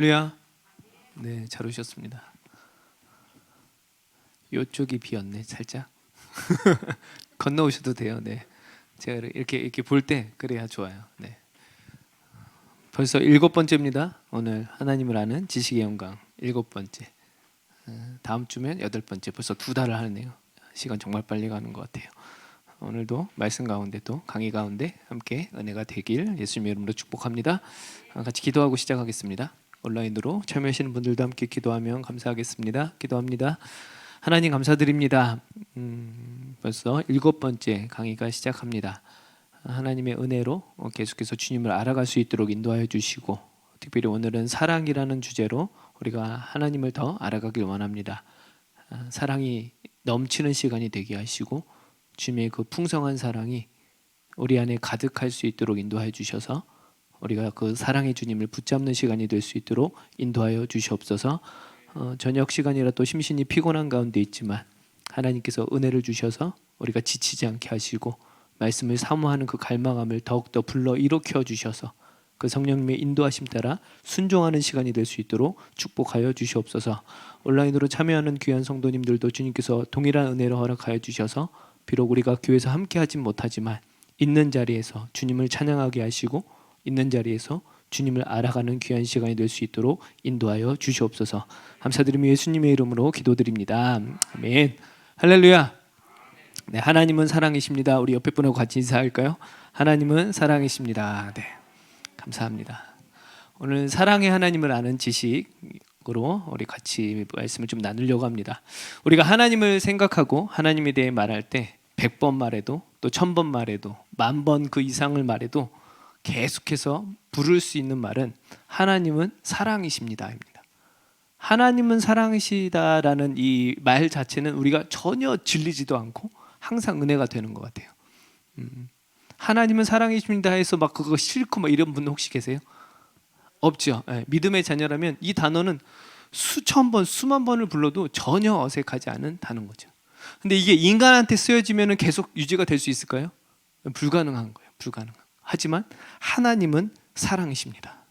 할렐루야. 네, 잘 오셨습니다. 이쪽이 비었네, 살짝. 건너오셔도 돼요. 네, 제가 이렇게 볼 때 그래야 좋아요. 네, 벌써 7번째입니다. 오늘 하나님을 아는 지식의 영광 7번째. 다음 주면 8번째. 벌써 2달을 하네요. 시간 정말 빨리 가는 것 같아요. 오늘도 말씀 가운데 또 강의 가운데 함께 은혜가 되길 예수님의 이름으로 축복합니다. 같이 기도하고 시작하겠습니다. 온라인으로 참여하시는 분들도 함께 기도하면 감사하겠습니다. 기도합니다. 하나님 감사드립니다. 벌써 7번째 강의가 시작합니다. 하나님의 은혜로 계속해서 주님을 알아갈 수 있도록 인도하여 주시고, 특별히 오늘은 사랑이라는 주제로 우리가 하나님을 더 알아가길 원합니다. 사랑이 넘치는 시간이 되게 하시고 주님의 그 풍성한 사랑이 우리 안에 가득할 수 있도록 인도하여 주셔서 우리가 그 사랑의 주님을 붙잡는 시간이 될 수 있도록 인도하여 주시옵소서. 저녁 시간이라 또 심신이 피곤한 가운데 있지만 하나님께서 은혜를 주셔서 우리가 지치지 않게 하시고 말씀을 사모하는 그 갈망함을 더욱더 불러 일으켜 주셔서 그 성령님의 인도하심 따라 순종하는 시간이 될 수 있도록 축복하여 주시옵소서. 온라인으로 참여하는 귀한 성도님들도 주님께서 동일한 은혜로 허락하여 주셔서 비록 우리가 교회에서 함께하진 못하지만 있는 자리에서 주님을 찬양하게 하시고 있는 자리에서 주님을 알아가는 귀한 시간이 될 수 있도록 인도하여 주시옵소서. 감사드리며 예수님의 이름으로 기도드립니다. 아멘. 할렐루야. 네, 하나님은 사랑이십니다. 우리 옆에 분하고 같이 인사할까요? 하나님은 사랑이십니다. 네, 감사합니다. 오늘 사랑의 하나님을 아는 지식으로 우리 같이 말씀을 좀 나누려고 합니다. 우리가 하나님을 생각하고 하나님에 대해 말할 때 100번 말해도 또 1000번 말해도 10,000번 그 이상을 말해도 계속해서 부를 수 있는 말은 하나님은 사랑이십니다입니다. 하나님은 사랑이시다라는 이 말 자체는 우리가 전혀 질리지도 않고 항상 은혜가 되는 것 같아요. 하나님은 사랑이십니다 해서 막 그거 싫고 막 이런 분 혹시 계세요? 없죠. 네, 믿음의 자녀라면 이 단어는 수천 번, 수만 번을 불러도 전혀 어색하지 않은 단어인 거죠. 근데 이게 인간한테 쓰여지면 계속 유지가 될 수 있을까요? 불가능한 거예요. 불가능. 하지만 하나님은 사랑이십니다.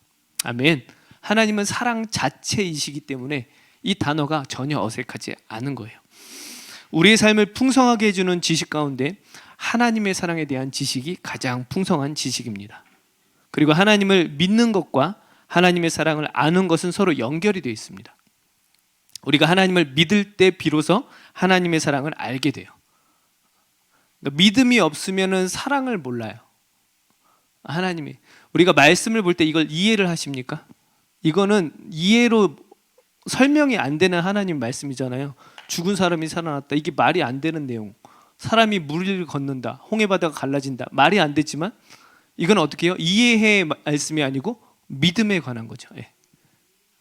아멘. 하나님은 사랑 자체이시기 때문에 이 단어가 전혀 어색하지 않은 거예요. 우리의 삶을 풍성하게 해주는 지식 가운데 하나님의 사랑에 대한 지식이 가장 풍성한 지식입니다. 그리고 하나님을 믿는 것과 하나님의 사랑을 아는 것은 서로 연결이 되어 있습니다. 우리가 하나님을 믿을 때 비로소 하나님의 사랑을 알게 돼요. 그러니까 믿음이 없으면 사랑을 몰라요. 하나님이 우리가 말씀을 볼 때 이걸 이해를 하십니까? 이거는 이해로 설명이 안 되는 하나님 말씀이잖아요. 죽은 사람이 살아났다. 이게 말이 안 되는 내용. 사람이 물을 걷는다. 홍해바다가 갈라진다. 말이 안 되지만 이건 어떻게 해요? 이해의 말씀이 아니고 믿음에 관한 거죠. 예.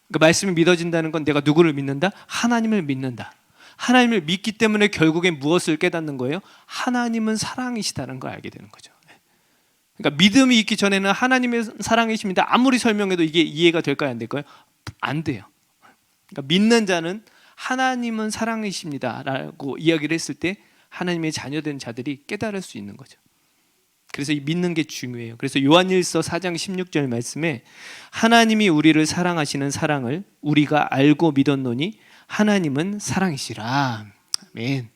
그러니까 말씀이 믿어진다는 건 내가 누구를 믿는다? 하나님을 믿는다. 하나님을 믿기 때문에 결국엔 무엇을 깨닫는 거예요? 하나님은 사랑이시다는 걸 알게 되는 거죠. 그러니까 믿음이 있기 전에는 하나님의 사랑이십니다. 아무리 설명해도 이게 이해가 될까요? 안 될까요? 안 돼요. 그러니까 믿는 자는 하나님은 사랑이십니다 라고 이야기를 했을 때 하나님의 자녀된 자들이 깨달을 수 있는 거죠. 그래서 이 믿는 게 중요해요. 그래서 요한일서 4장 16절 말씀에 하나님이 우리를 사랑하시는 사랑을 우리가 알고 믿었노니 하나님은 사랑이시라. 아멘.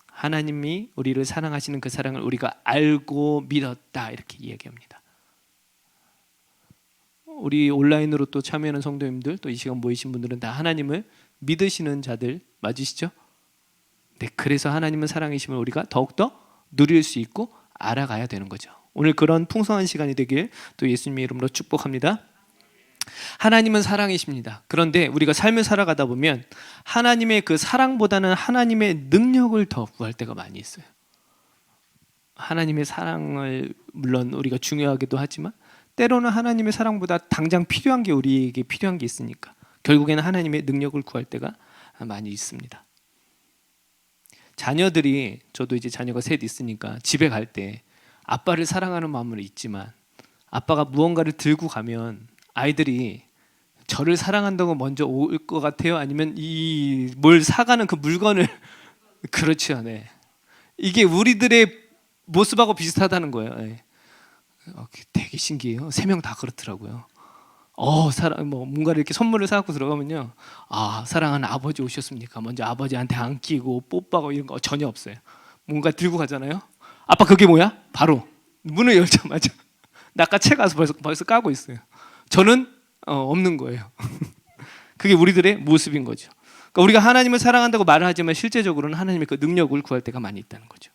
하나님이 우리를 사랑하시는 그 사랑을 우리가 알고 믿었다 이렇게 이야기합니다. 우리 온라인으로 또 참여하는 성도님들 또 이 시간 모이신 분들은 다 하나님을 믿으시는 자들 맞으시죠? 네, 그래서 하나님은 사랑이심을 우리가 더욱더 누릴 수 있고 알아가야 되는 거죠. 오늘 그런 풍성한 시간이 되길 또 예수님의 이름으로 축복합니다. 하나님은 사랑이십니다. 그런데 우리가 삶을 살아가다 보면 하나님의 그 사랑보다는 하나님의 능력을 더 구할 때가 많이 있어요. 하나님의 사랑을 물론 우리가 중요하기도 하지만 때로는 하나님의 사랑보다 당장 필요한 게 우리에게 필요한 게 있으니까 결국에는 하나님의 능력을 구할 때가 많이 있습니다. 자녀들이 저도 이제 자녀가 셋 있으니까 집에 갈 때 아빠를 사랑하는 마음은 있지만 아빠가 무언가를 들고 가면 아이들이 저를 사랑한다고 먼저 올 것 같아요? 아니면 이 뭘 사가는 그 물건을 그렇죠, 네. 이게 우리들의 모습하고 비슷하다는 거예요. 네. 되게 신기해요. 3명 다 그렇더라고요. 사랑 뭐 뭔가를 이렇게 선물을 사갖고 들어가면요, 사랑하는 아버지 오셨습니까? 먼저 아버지한테 안기고 뽀뽀하고 이런 거 전혀 없어요. 뭔가 들고 가잖아요. 아빠 그게 뭐야? 바로 문을 열자마자 낚아채 가서 벌써 까고 있어요. 저는 없는 거예요. 그게 우리들의 모습인 거죠. 그러니까 우리가 하나님을 사랑한다고 말을 하지만 실제적으로는 하나님의 그 능력을 구할 때가 많이 있다는 거죠.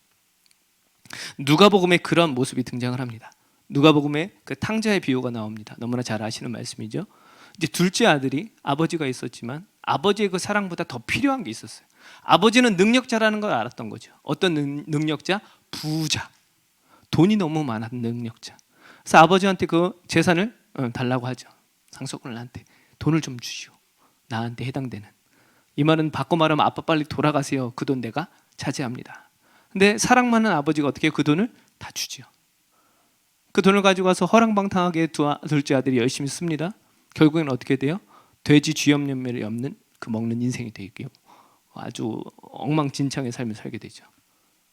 누가복음에 그런 모습이 등장을 합니다. 누가복음에 그 탕자의 비유가 나옵니다. 너무나 잘 아시는 말씀이죠. 이제 둘째 아들이 아버지가 있었지만 아버지의 그 사랑보다 더 필요한 게 있었어요. 아버지는 능력자라는 걸 알았던 거죠. 어떤 능력자? 부자. 돈이 너무 많은 능력자. 그래서 아버지한테 그 재산을 달라고 하죠. 상속을 나한테 돈을 좀 주시오. 나한테 해당되는. 이 말은 바꿔 말하면 아빠 빨리 돌아가세요. 그 돈 내가 차지합니다. 근데 사랑 많은 아버지가 어떻게 그 돈을 다 주지요. 그 돈을 가지고 와서 허랑방탕하게 둘째 아들이 열심히 씁니다. 결국엔 어떻게 돼요? 돼지 쥐염염매를 엮는 그 먹는 인생이 되고요. 아주 엉망진창의 삶을 살게 되죠.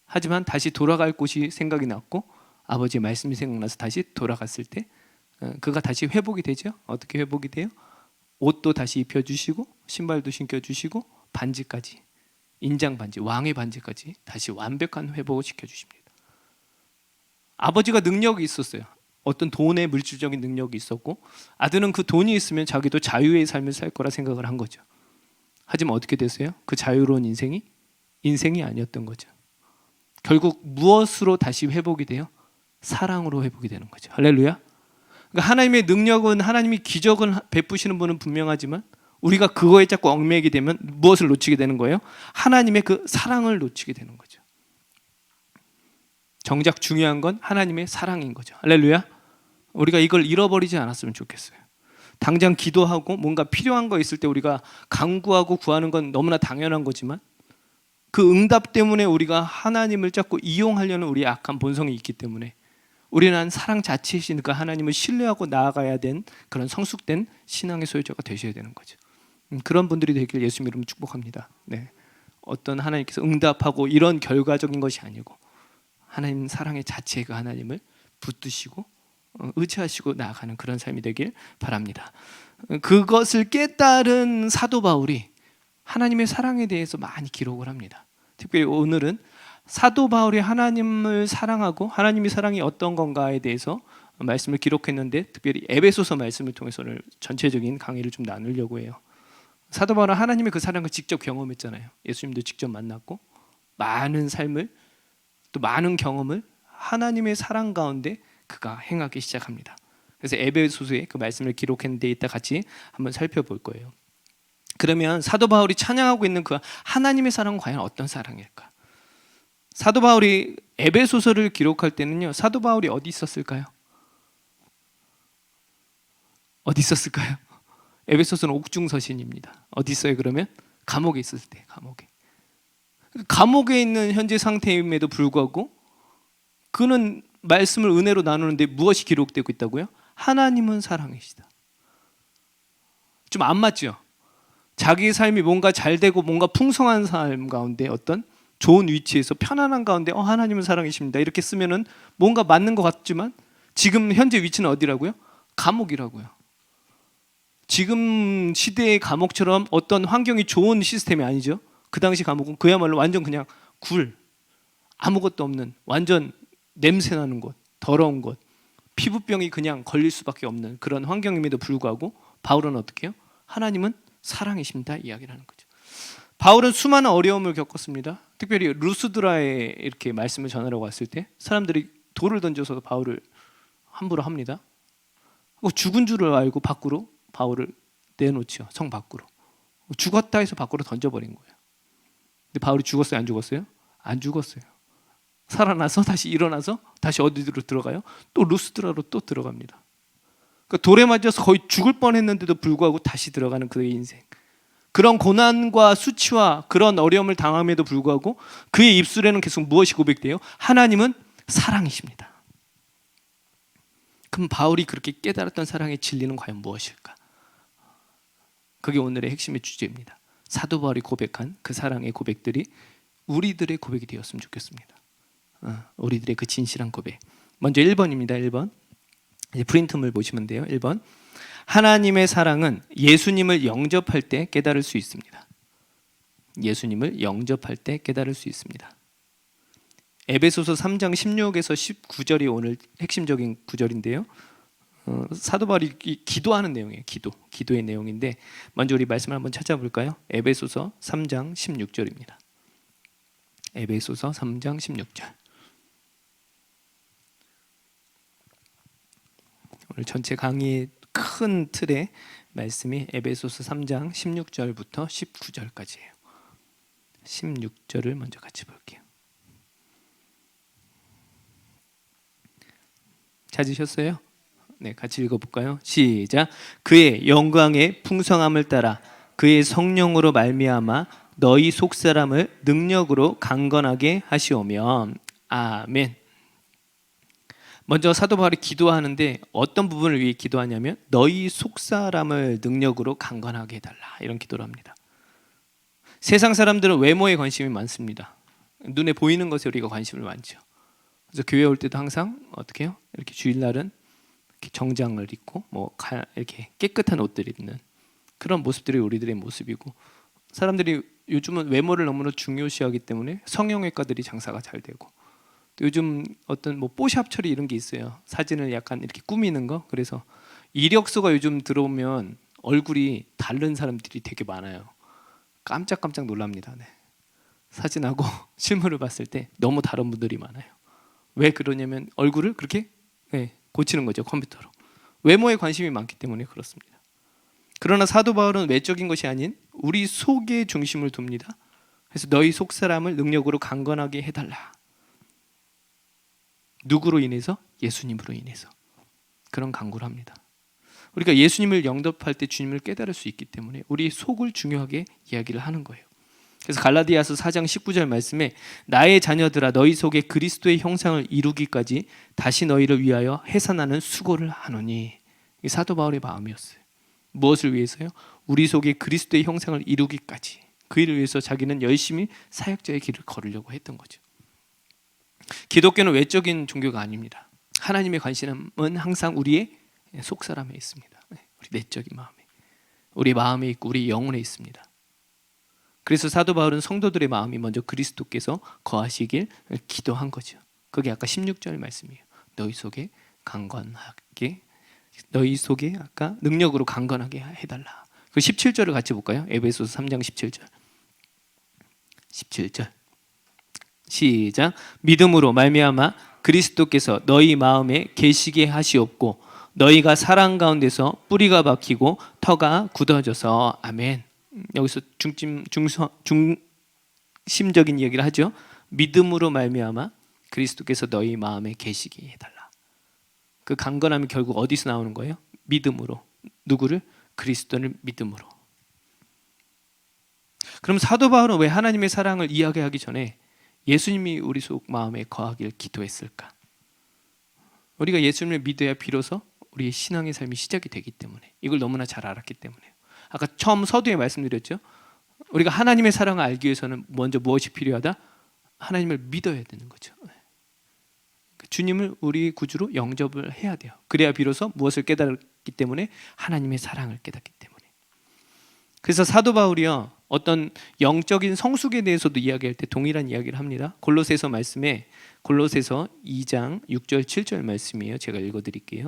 하지만 다시 돌아갈 곳이 생각이 났고 아버지의 말씀이 생각나서 다시 돌아갔을 때 그가 다시 회복이 되죠. 어떻게 회복이 돼요? 옷도 다시 입혀주시고 신발도 신겨주시고 반지까지, 인장 반지, 왕의 반지까지 다시 완벽한 회복을 시켜주십니다. 아버지가 능력이 있었어요. 어떤 돈의 물질적인 능력이 있었고 아들은 그 돈이 있으면 자기도 자유의 삶을 살 거라 생각을 한 거죠. 하지만 어떻게 됐어요? 그 자유로운 인생이 아니었던 거죠. 결국 무엇으로 다시 회복이 돼요? 사랑으로 회복이 되는 거죠. 할렐루야. 그러니까 하나님의 능력은, 하나님이 기적을 베푸시는 분은 분명하지만 우리가 그거에 자꾸 얽매이게 되면 무엇을 놓치게 되는 거예요? 하나님의 그 사랑을 놓치게 되는 거죠. 정작 중요한 건 하나님의 사랑인 거죠. 할렐루야. 우리가 이걸 잃어버리지 않았으면 좋겠어요. 당장 기도하고 뭔가 필요한 거 있을 때 우리가 간구하고 구하는 건 너무나 당연한 거지만 그 응답 때문에 우리가 하나님을 자꾸 이용하려는 우리의 악한 본성이 있기 때문에 우리는 사랑 자체이시니까 하나님을 신뢰하고 나아가야 된 그런 성숙된 신앙의 소유자가 되셔야 되는 거죠. 그런 분들이 되길 예수님 이름으로 축복합니다. 네. 어떤 하나님께서 응답하고 이런 결과적인 것이 아니고 하나님 사랑의 자체의 그 하나님을 붙드시고 의지하시고 나아가는 그런 삶이 되길 바랍니다. 그것을 깨달은 사도 바울이 하나님의 사랑에 대해서 많이 기록을 합니다. 특별히 오늘은 사도 바울이 하나님을 사랑하고 하나님의 사랑이 어떤 건가에 대해서 말씀을 기록했는데 특별히 에베소서 말씀을 통해서 오늘 전체적인 강의를 좀 나누려고 해요. 사도 바울은 하나님의 그 사랑을 직접 경험했잖아요. 예수님도 직접 만났고 많은 삶을 또 많은 경험을 하나님의 사랑 가운데 그가 행하기 시작합니다. 그래서 에베소서에 그 말씀을 기록했는데 이따 같이 한번 살펴볼 거예요. 그러면 사도 바울이 찬양하고 있는 그 하나님의 사랑은 과연 어떤 사랑일까? 사도 바울이 에베소서를 기록할 때는요, 사도 바울이 어디 있었을까요? 어디 있었을까요? 에베소서는 옥중서신입니다. 어디 있어요 그러면? 감옥에 있었을 때, 감옥에 있는 현재 상태임에도 불구하고 그는 말씀을 은혜로 나누는데 무엇이 기록되고 있다고요? 하나님은 사랑이시다. 좀 안 맞죠? 자기 삶이 뭔가 잘 되고 뭔가 풍성한 삶 가운데 어떤 좋은 위치에서 편안한 가운데 하나님은 사랑이십니다 이렇게 쓰면은 뭔가 맞는 것 같지만 지금 현재 위치는 어디라고요? 감옥이라고요. 지금 시대의 감옥처럼 어떤 환경이 좋은 시스템이 아니죠. 그 당시 감옥은 그야말로 완전 그냥 아무것도 없는 완전 냄새나는 곳, 더러운 곳, 피부병이 그냥 걸릴 수밖에 없는 그런 환경임에도 불구하고 바울은 어떻게 해요? 하나님은 사랑이십니다 이야기를 하는 거죠. 바울은 수많은 어려움을 겪었습니다. 특별히 루스드라에 이렇게 말씀을 전하려고 왔을 때 사람들이 돌을 던져서 바울을 함부로 합니다. 죽은 줄을 알고 밖으로 바울을 내놓죠. 성 밖으로. 죽었다 해서 밖으로 던져버린 거예요. 근데 바울이 죽었어요? 안 죽었어요? 안 죽었어요. 살아나서 다시 일어나서 다시 어디로 들어가요? 또 루스드라로 또 들어갑니다. 그러니까 돌에 맞아서 거의 죽을 뻔했는데도 불구하고 다시 들어가는 그의 인생. 그런 고난과 수치와 그런 어려움을 당함에도 불구하고 그의 입술에는 계속 무엇이 고백돼요? 하나님은 사랑이십니다. 그럼 바울이 그렇게 깨달았던 사랑의 진리는 과연 무엇일까? 그게 오늘의 핵심의 주제입니다. 사도 바울이 고백한 그 사랑의 고백들이 우리들의 고백이 되었으면 좋겠습니다. 우리들의 그 진실한 고백. 먼저 1번입니다. 1번. 이제 프린트물 보시면 돼요. 1번. 하나님의 사랑은 예수님을 영접할 때 깨달을 수 있습니다. 예수님을 영접할 때 깨달을 수 있습니다. 에베소서 3장 16에서 19절이 오늘 핵심적인 구절인데요. 사도 바울이 기도하는 내용이에요. 기도의 내용인데 먼저 우리 말씀을 한번 찾아볼까요? 에베소서 3장 16절입니다. 에베소서 3장 16절. 오늘 전체 강의의 큰 틀의 말씀이 에베소서 3장 16절부터 19절까지예요. 16절을 먼저 같이 볼게요. 찾으셨어요? 네, 같이 읽어볼까요? 시작. 그의 영광의 풍성함을 따라 그의 성령으로 말미암아 너희 속사람을 능력으로 강건하게 하시오며. 아멘. 먼저 사도 바울이 기도하는데 어떤 부분을 위해 기도하냐면 너희 속사람을 능력으로 강건하게 해달라, 이런 기도를 합니다. 세상 사람들은 외모에 관심이 많습니다. 눈에 보이는 것에 우리가 관심을 많죠. 그래서 교회 올 때도 항상 어떻게 해요? 이렇게 주일날은 이렇게 정장을 입고 이렇게 깨끗한 옷들 입는 그런 모습들이 우리들의 모습이고, 사람들이 요즘은 외모를 너무나 중요시하기 때문에 성형외과들이 장사가 잘 되고, 또 요즘 어떤 뽀샵 처리 이런 게 있어요. 사진을 약간 이렇게 꾸미는 거. 그래서 이력서가 요즘 들어오면 얼굴이 다른 사람들이 되게 많아요. 깜짝깜짝 놀랍니다. 네. 사진하고 실물을 봤을 때 너무 다른 분들이 많아요. 왜 그러냐면 얼굴을 그렇게 고치는 거죠, 컴퓨터로. 외모에 관심이 많기 때문에 그렇습니다. 그러나 사도 바울은 외적인 것이 아닌 우리 속에 중심을 둡니다. 그래서 너희 속사람을 능력으로 강건하게 해달라. 누구로 인해서? 예수님으로 인해서. 그런 간구를 합니다. 우리가 예수님을 영접할 때 주님을 깨달을 수 있기 때문에 우리 속을 중요하게 이야기를 하는 거예요. 그래서 갈라디아서 4장 19절 말씀에 나의 자녀들아 너희 속에 그리스도의 형상을 이루기까지 다시 너희를 위하여 해산하는 수고를 하노니. 이 사도 바울의 마음이었어요. 무엇을 위해서요? 우리 속에 그리스도의 형상을 이루기까지. 그 일을 위해서 자기는 열심히 사역자의 길을 걸으려고 했던 거죠. 기독교는 외적인 종교가 아닙니다. 하나님의 관심은 항상 우리의 속사람에 있습니다. 우리 내적인 마음에, 우리 마음에 있고 우리 영혼에 있습니다. 그래서 사도 바울은 성도들의 마음이 먼저 그리스도께서 거하시길 기도한 거죠. 그게 아까 16절 말씀이에요. 너희 속에 강건하게, 너희 속에 아까 능력으로 강건하게 해달라. 그 17절을 같이 볼까요? 에베소서 3장 17절. 17절. 시작. 믿음으로 말미암아 그리스도께서 너희 마음에 계시게 하시옵고 너희가 사랑 가운데서 뿌리가 박히고 터가 굳어져서. 아멘. 여기서 중심적인 이야기를 하죠. 믿음으로 말미암아 그리스도께서 너희 마음에 계시게 해달라. 그 강건함이 결국 어디서 나오는 거예요? 믿음으로. 누구를? 그리스도를 믿음으로. 그럼 사도 바울은 왜 하나님의 사랑을 이야기하기 전에 예수님이 우리 속 마음에 거하길 기도했을까? 우리가 예수님을 믿어야 비로소 우리의 신앙의 삶이 시작이 되기 때문에, 이걸 너무나 잘 알았기 때문에. 아까 처음 서두에 말씀드렸죠. 우리가 하나님의 사랑을 알기 위해서는 먼저 무엇이 필요하다? 하나님을 믿어야 되는 거죠. 주님을 우리 구주로 영접을 해야 돼요. 그래야 비로소 무엇을 깨달았기 때문에? 하나님의 사랑을 깨닫기 때문에. 그래서 사도 바울이요, 어떤 영적인 성숙에 대해서도 이야기할 때 동일한 이야기를 합니다. 골로새서 말씀에, 골로새서 2장 6절 7절 말씀이에요. 제가 읽어드릴게요.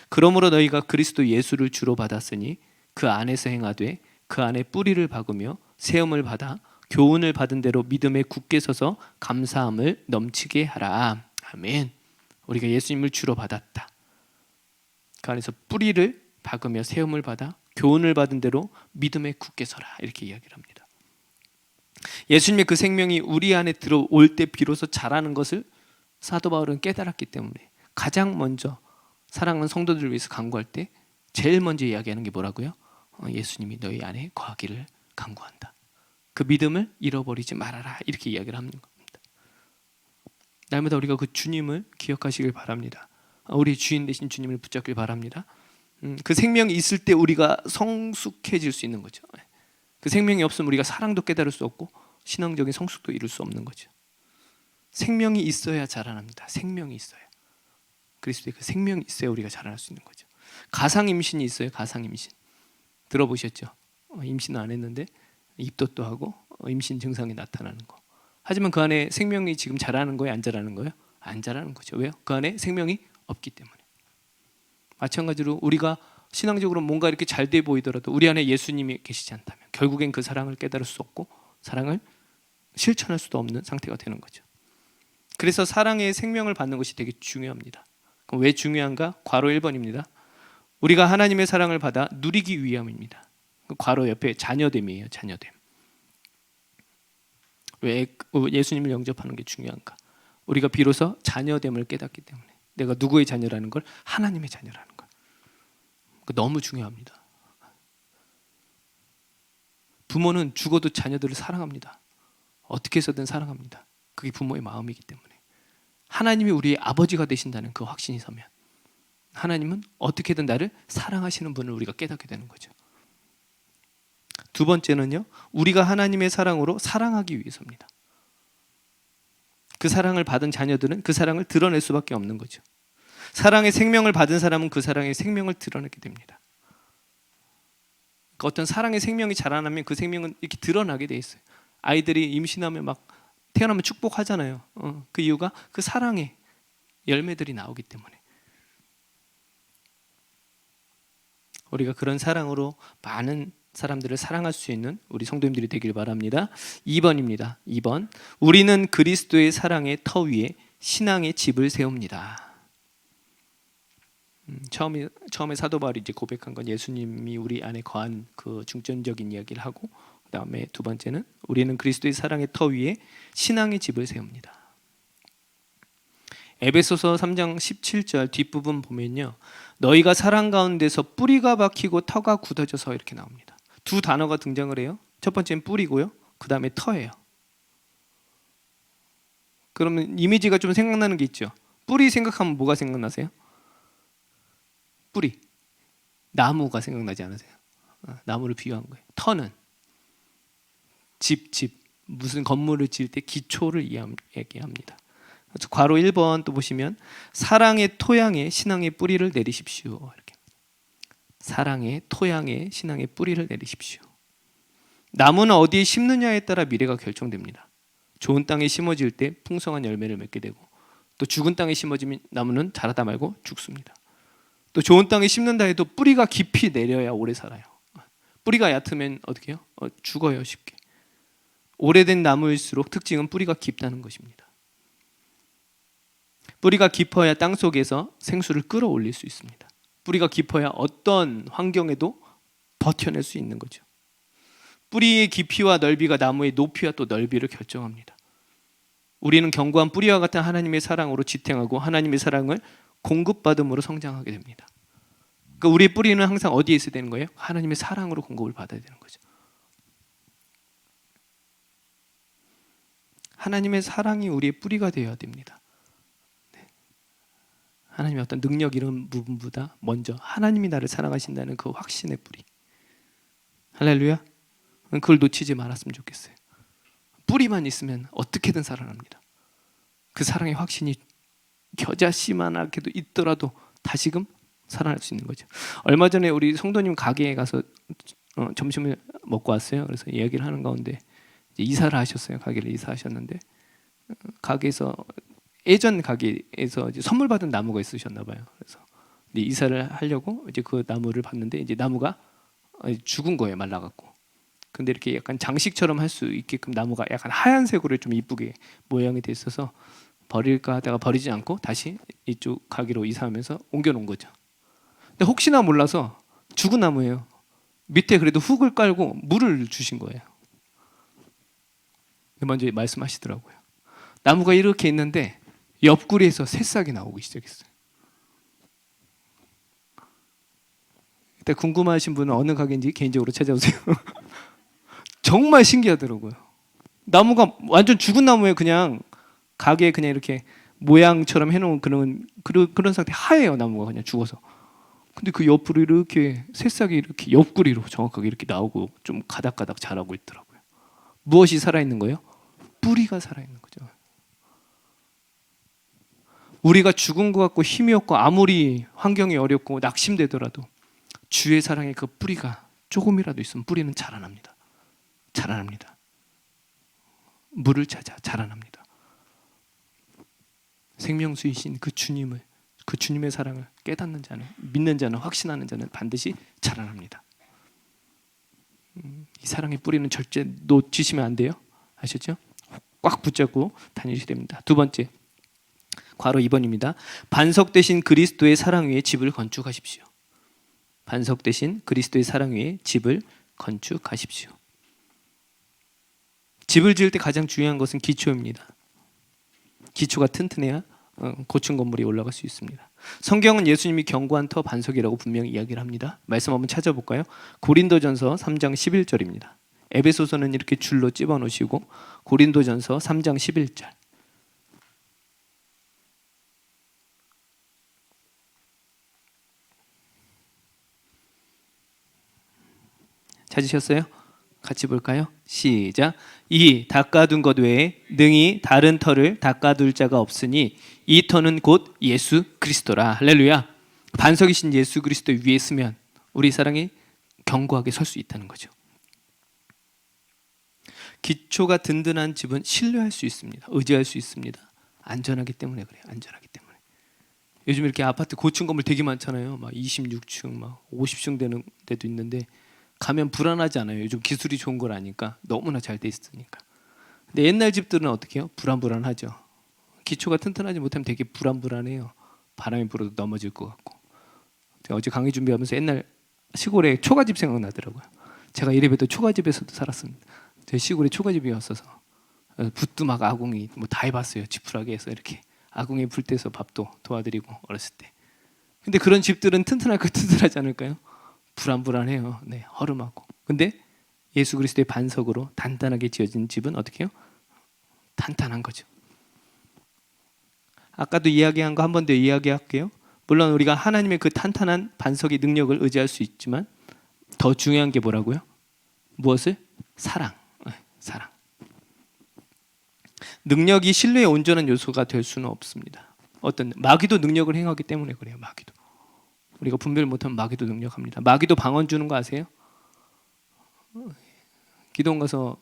그러므로 너희가 그리스도 예수를 주로 받았으니 그 안에서 행하되 그 안에 뿌리를 박으며 세움을 받아 교훈을 받은 대로 믿음에 굳게 서서 감사함을 넘치게 하라. 아멘. 우리가 예수님을 주로 받았다. 그 안에서 뿌리를 박으며 세움을 받아 교훈을 받은 대로 믿음에 굳게 서라. 이렇게 이야기를 합니다. 예수님의 그 생명이 우리 안에 들어올 때 비로소 자라는 것을 사도 바울은 깨달았기 때문에 가장 먼저 사랑하는 성도들을 위해서 간구할 때 제일 먼저 이야기하는 게 뭐라고요? 예수님이 너희 안에 거하기를 간구한다. 그 믿음을 잃어버리지 말아라. 이렇게 이야기를 하는 겁니다. 날마다 우리가 그 주님을 기억하시길 바랍니다. 우리 주인 되신 주님을 붙잡길 바랍니다. 그 생명이 있을 때 우리가 성숙해질 수 있는 거죠. 그 생명이 없으면 우리가 사랑도 깨달을 수 없고 신앙적인 성숙도 이룰 수 없는 거죠. 생명이 있어야 자라납니다. 생명이 있어야. 그리스도의 그 생명이 있어야 우리가 자라날 수 있는 거죠. 가상 임신이 있어요. 가상 임신 들어보셨죠? 임신은 안 했는데 입덧도 하고 임신 증상이 나타나는 거. 하지만 그 안에 생명이 지금 자라는 거예요? 안 자라는 거예요? 안 자라는 거죠. 왜요? 그 안에 생명이 없기 때문에. 마찬가지로 우리가 신앙적으로 뭔가 이렇게 잘 돼 보이더라도 우리 안에 예수님이 계시지 않다면 결국엔 그 사랑을 깨달을 수 없고 사랑을 실천할 수도 없는 상태가 되는 거죠. 그래서 사랑의 생명을 받는 것이 되게 중요합니다. 그럼 왜 중요한가? 괄호 1번입니다. 우리가 하나님의 사랑을 받아 누리기 위함입니다. 괄호 옆에 자녀됨이에요. 자녀됨. 왜 예수님을 영접하는 게 중요한가? 우리가 비로소 자녀됨을 깨닫기 때문에. 내가 누구의 자녀라는 걸? 하나님의 자녀라는 걸. 너무 중요합니다. 부모는 죽어도 자녀들을 사랑합니다. 어떻게 해서든 사랑합니다. 그게 부모의 마음이기 때문에. 하나님이 우리의 아버지가 되신다는 그 확신이 서면 하나님은 어떻게든 나를 사랑하시는 분을 우리가 깨닫게 되는 거죠. 두 번째는요, 우리가 하나님의 사랑으로 사랑하기 위해서입니다. 그 사랑을 받은 자녀들은 그 사랑을 드러낼 수밖에 없는 거죠. 사랑의 생명을 받은 사람은 그 사랑의 생명을 드러내게 됩니다. 그러니까 어떤 사랑의 생명이 자라나면 그 생명은 이렇게 드러나게 돼 있어요. 아이들이 임신하면 막 태어나면 축복하잖아요. 그 이유가 그 사랑의 열매들이 나오기 때문에. 우리가 그런 사랑으로 많은 사람들을 사랑할 수 있는 우리 성도님들이 되길 바랍니다. 2번입니다. 2번. 우리는 그리스도의 사랑의 터 위에 신앙의 집을 세웁니다. 처음에 사도 바울이 이제 고백한 건 예수님이 우리 안에 거한 그 중점적인 이야기를 하고, 그다음에 두 번째는 우리는 그리스도의 사랑의 터 위에 신앙의 집을 세웁니다. 에베소서 3장 17절 뒷부분 보면요, 너희가 사랑 가운데서 뿌리가 박히고 터가 굳어져서 이렇게 나옵니다. 두 단어가 등장을 해요. 첫 번째는 뿌리고요, 그 다음에 터예요. 그러면 이미지가 좀 생각나는 게 있죠. 뿌리 생각하면 뭐가 생각나세요? 뿌리, 나무가 생각나지 않으세요? 나무를 비유한 거예요. 터는 집, 무슨 건물을 지을 때 기초를 얘기합니다. 그래서 괄호 1번 또 보시면 사랑의 토양에 신앙의 뿌리를 내리십시오. 이렇게. 사랑의 토양에 신앙의 뿌리를 내리십시오. 나무는 어디에 심느냐에 따라 미래가 결정됩니다. 좋은 땅에 심어질 때 풍성한 열매를 맺게 되고, 또 죽은 땅에 심어지면 나무는 자라다 말고 죽습니다. 또 좋은 땅에 심는다 해도 뿌리가 깊이 내려야 오래 살아요. 뿌리가 얕으면 어떻게 해요? 죽어요, 쉽게. 오래된 나무일수록 특징은 뿌리가 깊다는 것입니다. 뿌리가 깊어야 땅 속에서 생수를 끌어올릴 수 있습니다. 뿌리가 깊어야 어떤 환경에도 버텨낼 수 있는 거죠. 뿌리의 깊이와 넓이가 나무의 높이와 또 넓이를 결정합니다. 우리는 견고한 뿌리와 같은 하나님의 사랑으로 지탱하고 하나님의 사랑을 공급받음으로 성장하게 됩니다. 그러니까 우리의 뿌리는 항상 어디에 있어야 되는 거예요? 하나님의 사랑으로 공급을 받아야 되는 거죠. 하나님의 사랑이 우리의 뿌리가 되어야 됩니다. 하나님의 어떤 능력 이런 부분보다 먼저 하나님이 나를 사랑하신다는 그 확신의 뿌리. 할렐루야. 그걸 놓치지 말았으면 좋겠어요. 뿌리만 있으면 어떻게든 살아납니다. 그 사랑의 확신이 겨자씨만하게도 있더라도 다시금 살아날 수 있는 거죠. 얼마 전에 우리 성도님 가게에 가서 점심을 먹고 왔어요. 그래서 이야기를 하는 가운데 이사를 하셨어요. 가게를 이사하셨는데 가게에서 예전 가게에서 이제 선물 받은 나무가 있으셨나 봐요. 그래서 이사를 하려고 이제 그 나무를 봤는데 이제 나무가 죽은 거예요, 말라갖고. 근데 이렇게 약간 장식처럼 할 수 있게끔 나무가 약간 하얀색으로 좀 이쁘게 모양이 돼 있어서 버릴까 하다가 버리지 않고 다시 이쪽 가게로 이사하면서 옮겨놓은 거죠. 근데 혹시나 몰라서 죽은 나무예요. 밑에 그래도 흙을 깔고 물을 주신 거예요. 먼저 말씀하시더라고요. 나무가 이렇게 있는데 옆구리에서 새싹이 나오기 시작했어요. 그때 궁금하신 분은 어느 가게인지 개인적으로 찾아오세요. 정말 신기하더라고요. 나무가 완전 죽은 나무에 그냥 가게에 그냥 이렇게 모양처럼 해놓은 그런 상태, 하얘요. 나무가 그냥 죽어서. 근데 그 옆으로 이렇게 새싹이 이렇게 옆구리로 정확하게 이렇게 나오고 좀 가닥가닥 자라고 있더라고요. 무엇이 살아있는 거예요? 뿌리가 살아있는 거죠. 우리가 죽은 것 같고 힘이 없고 아무리 환경이 어렵고 낙심되더라도 주의 사랑의 그 뿌리가 조금이라도 있으면 뿌리는 자라납니다. 자라납니다. 물을 찾아 자라납니다. 생명수이신 그 주님을, 그 주님의 사랑을 깨닫는 자는, 믿는 자는, 확신하는 자는 반드시 자라납니다. 이 사랑의 뿌리는 절대 놓치시면 안 돼요. 아셨죠? 꽉 붙잡고 다니셔야 됩니다. 두 번째, 괄호 2번입니다. 반석 대신 그리스도의 사랑 위에 집을 건축하십시오. 반석 대신 그리스도의 사랑 위에 집을 건축하십시오. 집을 지을 때 가장 중요한 것은 기초입니다. 기초가 튼튼해야 고층 건물이 올라갈 수 있습니다. 성경은 예수님이 견고한 터 반석이라고 분명히 이야기를 합니다. 말씀 한번 찾아볼까요? 고린도전서 3장 11절입니다. 에베소서는 이렇게 줄로 찝어놓으시고 고린도전서 3장 11절. 찾으셨어요? 같이 볼까요? 시작. 이 닦아둔 것 외에 능히 다른 터를 닦아둘 자가 없으니 이 터는 곧 예수 그리스도라. 할렐루야. 반석이신 예수 그리스도 위에 서면 우리 사랑이 견고하게 설 수 있다는 거죠. 기초가 든든한 집은 신뢰할 수 있습니다. 의지할 수 있습니다. 안전하기 때문에 그래요. 안전하기 때문에. 요즘 이렇게 아파트 고층 건물 되게 많잖아요. 막 26층, 막 50층 되는 데도 있는데 가면 불안하지 않아요. 요즘 기술이 좋은 걸 아니까, 너무나 잘 돼 있으니까. 근데 옛날 집들은 어떻게 해요? 불안불안하죠. 기초가 튼튼하지 못하면 되게 불안불안해요. 바람이 불어도 넘어질 것 같고. 제가 어제 강의 준비하면서 옛날 시골에 초가집 생각나더라고요. 제가 이래봬도 초가집에서도 살았습니다. 제 시골에 초가집이었어서 붓도 막 아궁이 뭐 다 해봤어요. 지푸라기 해서 이렇게 아궁이 불 때서 밥도 도와드리고 어렸을 때. 근데 그런 집들은 튼튼할까 튼튼하지 않을까요? 불안불안해요. 네, 허름하고. 근데 예수 그리스도의 반석으로 단단하게 지어진 집은 어떻게 해요? 탄탄한 거죠. 아까도 이야기한 거 한 번 더 이야기할게요. 물론 우리가 하나님의 그 탄탄한 반석의 능력을 의지할 수 있지만 더 중요한 게 뭐라고요? 무엇을? 사랑. 사랑. 능력이 신뢰의 온전한 요소가 될 수는 없습니다. 어떤 마귀도 능력을 행하기 때문에 그래요. 마귀도. 우리가 분별 못하면 마귀도 능력합니다. 마귀도 방언 주는 거 아세요? 기도원 가서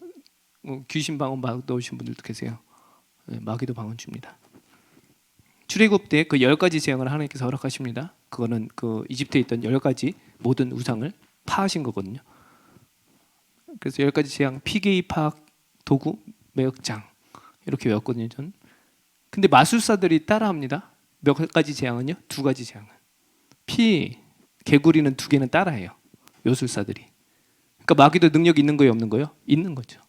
귀신 방언 받아오신 분들도 계세요. 마귀도 방언 줍니다. 출애굽 때 그 10가지 재앙을 하나님께서 허락하십니다. 그거는 그 이집트에 있던 10가지 모든 우상을 파하신 거거든요. 그래서 10가지 재앙, 피개의 파악, 도구, 매역장 이렇게 외웠거든요. 전. 근데 마술사들이 따라합니다. 몇 가지 재앙은요? 2가지 재앙은. 개구리는 2개는 따라해요. 요술사들이. 그러니까 마귀도 능력이 있는 거예요, 없는 거예요? 있는 거죠.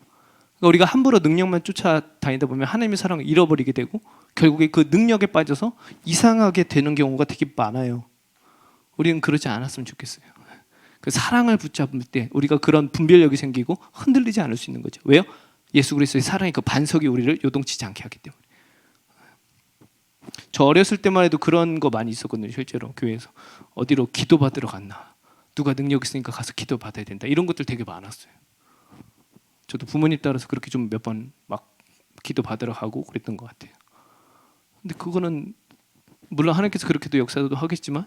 그러니까 우리가 함부로 능력만 쫓아다니다 보면 하나님의 사랑을 잃어버리게 되고 결국에 그 능력에 빠져서 이상하게 되는 경우가 되게 많아요. 우리는 그러지 않았으면 좋겠어요. 그 사랑을 붙잡을 때 우리가 그런 분별력이 생기고 흔들리지 않을 수 있는 거죠. 왜요? 예수 그리스도의 사랑의 그 반석이 우리를 요동치지 않게 하기 때문에. 저 어렸을 때만 해도 그런 거 많이 있었거든요. 실제로 교회에서 어디로 기도 받으러 갔나, 누가 능력 있으니까 가서 기도 받아야 된다, 이런 것들 되게 많았어요. 저도 부모님 따라서 그렇게 좀 몇 번 막 기도 받으러 가고 그랬던 것 같아요. 근데 그거는 물론 하나님께서 그렇게도 역사도 하겠지만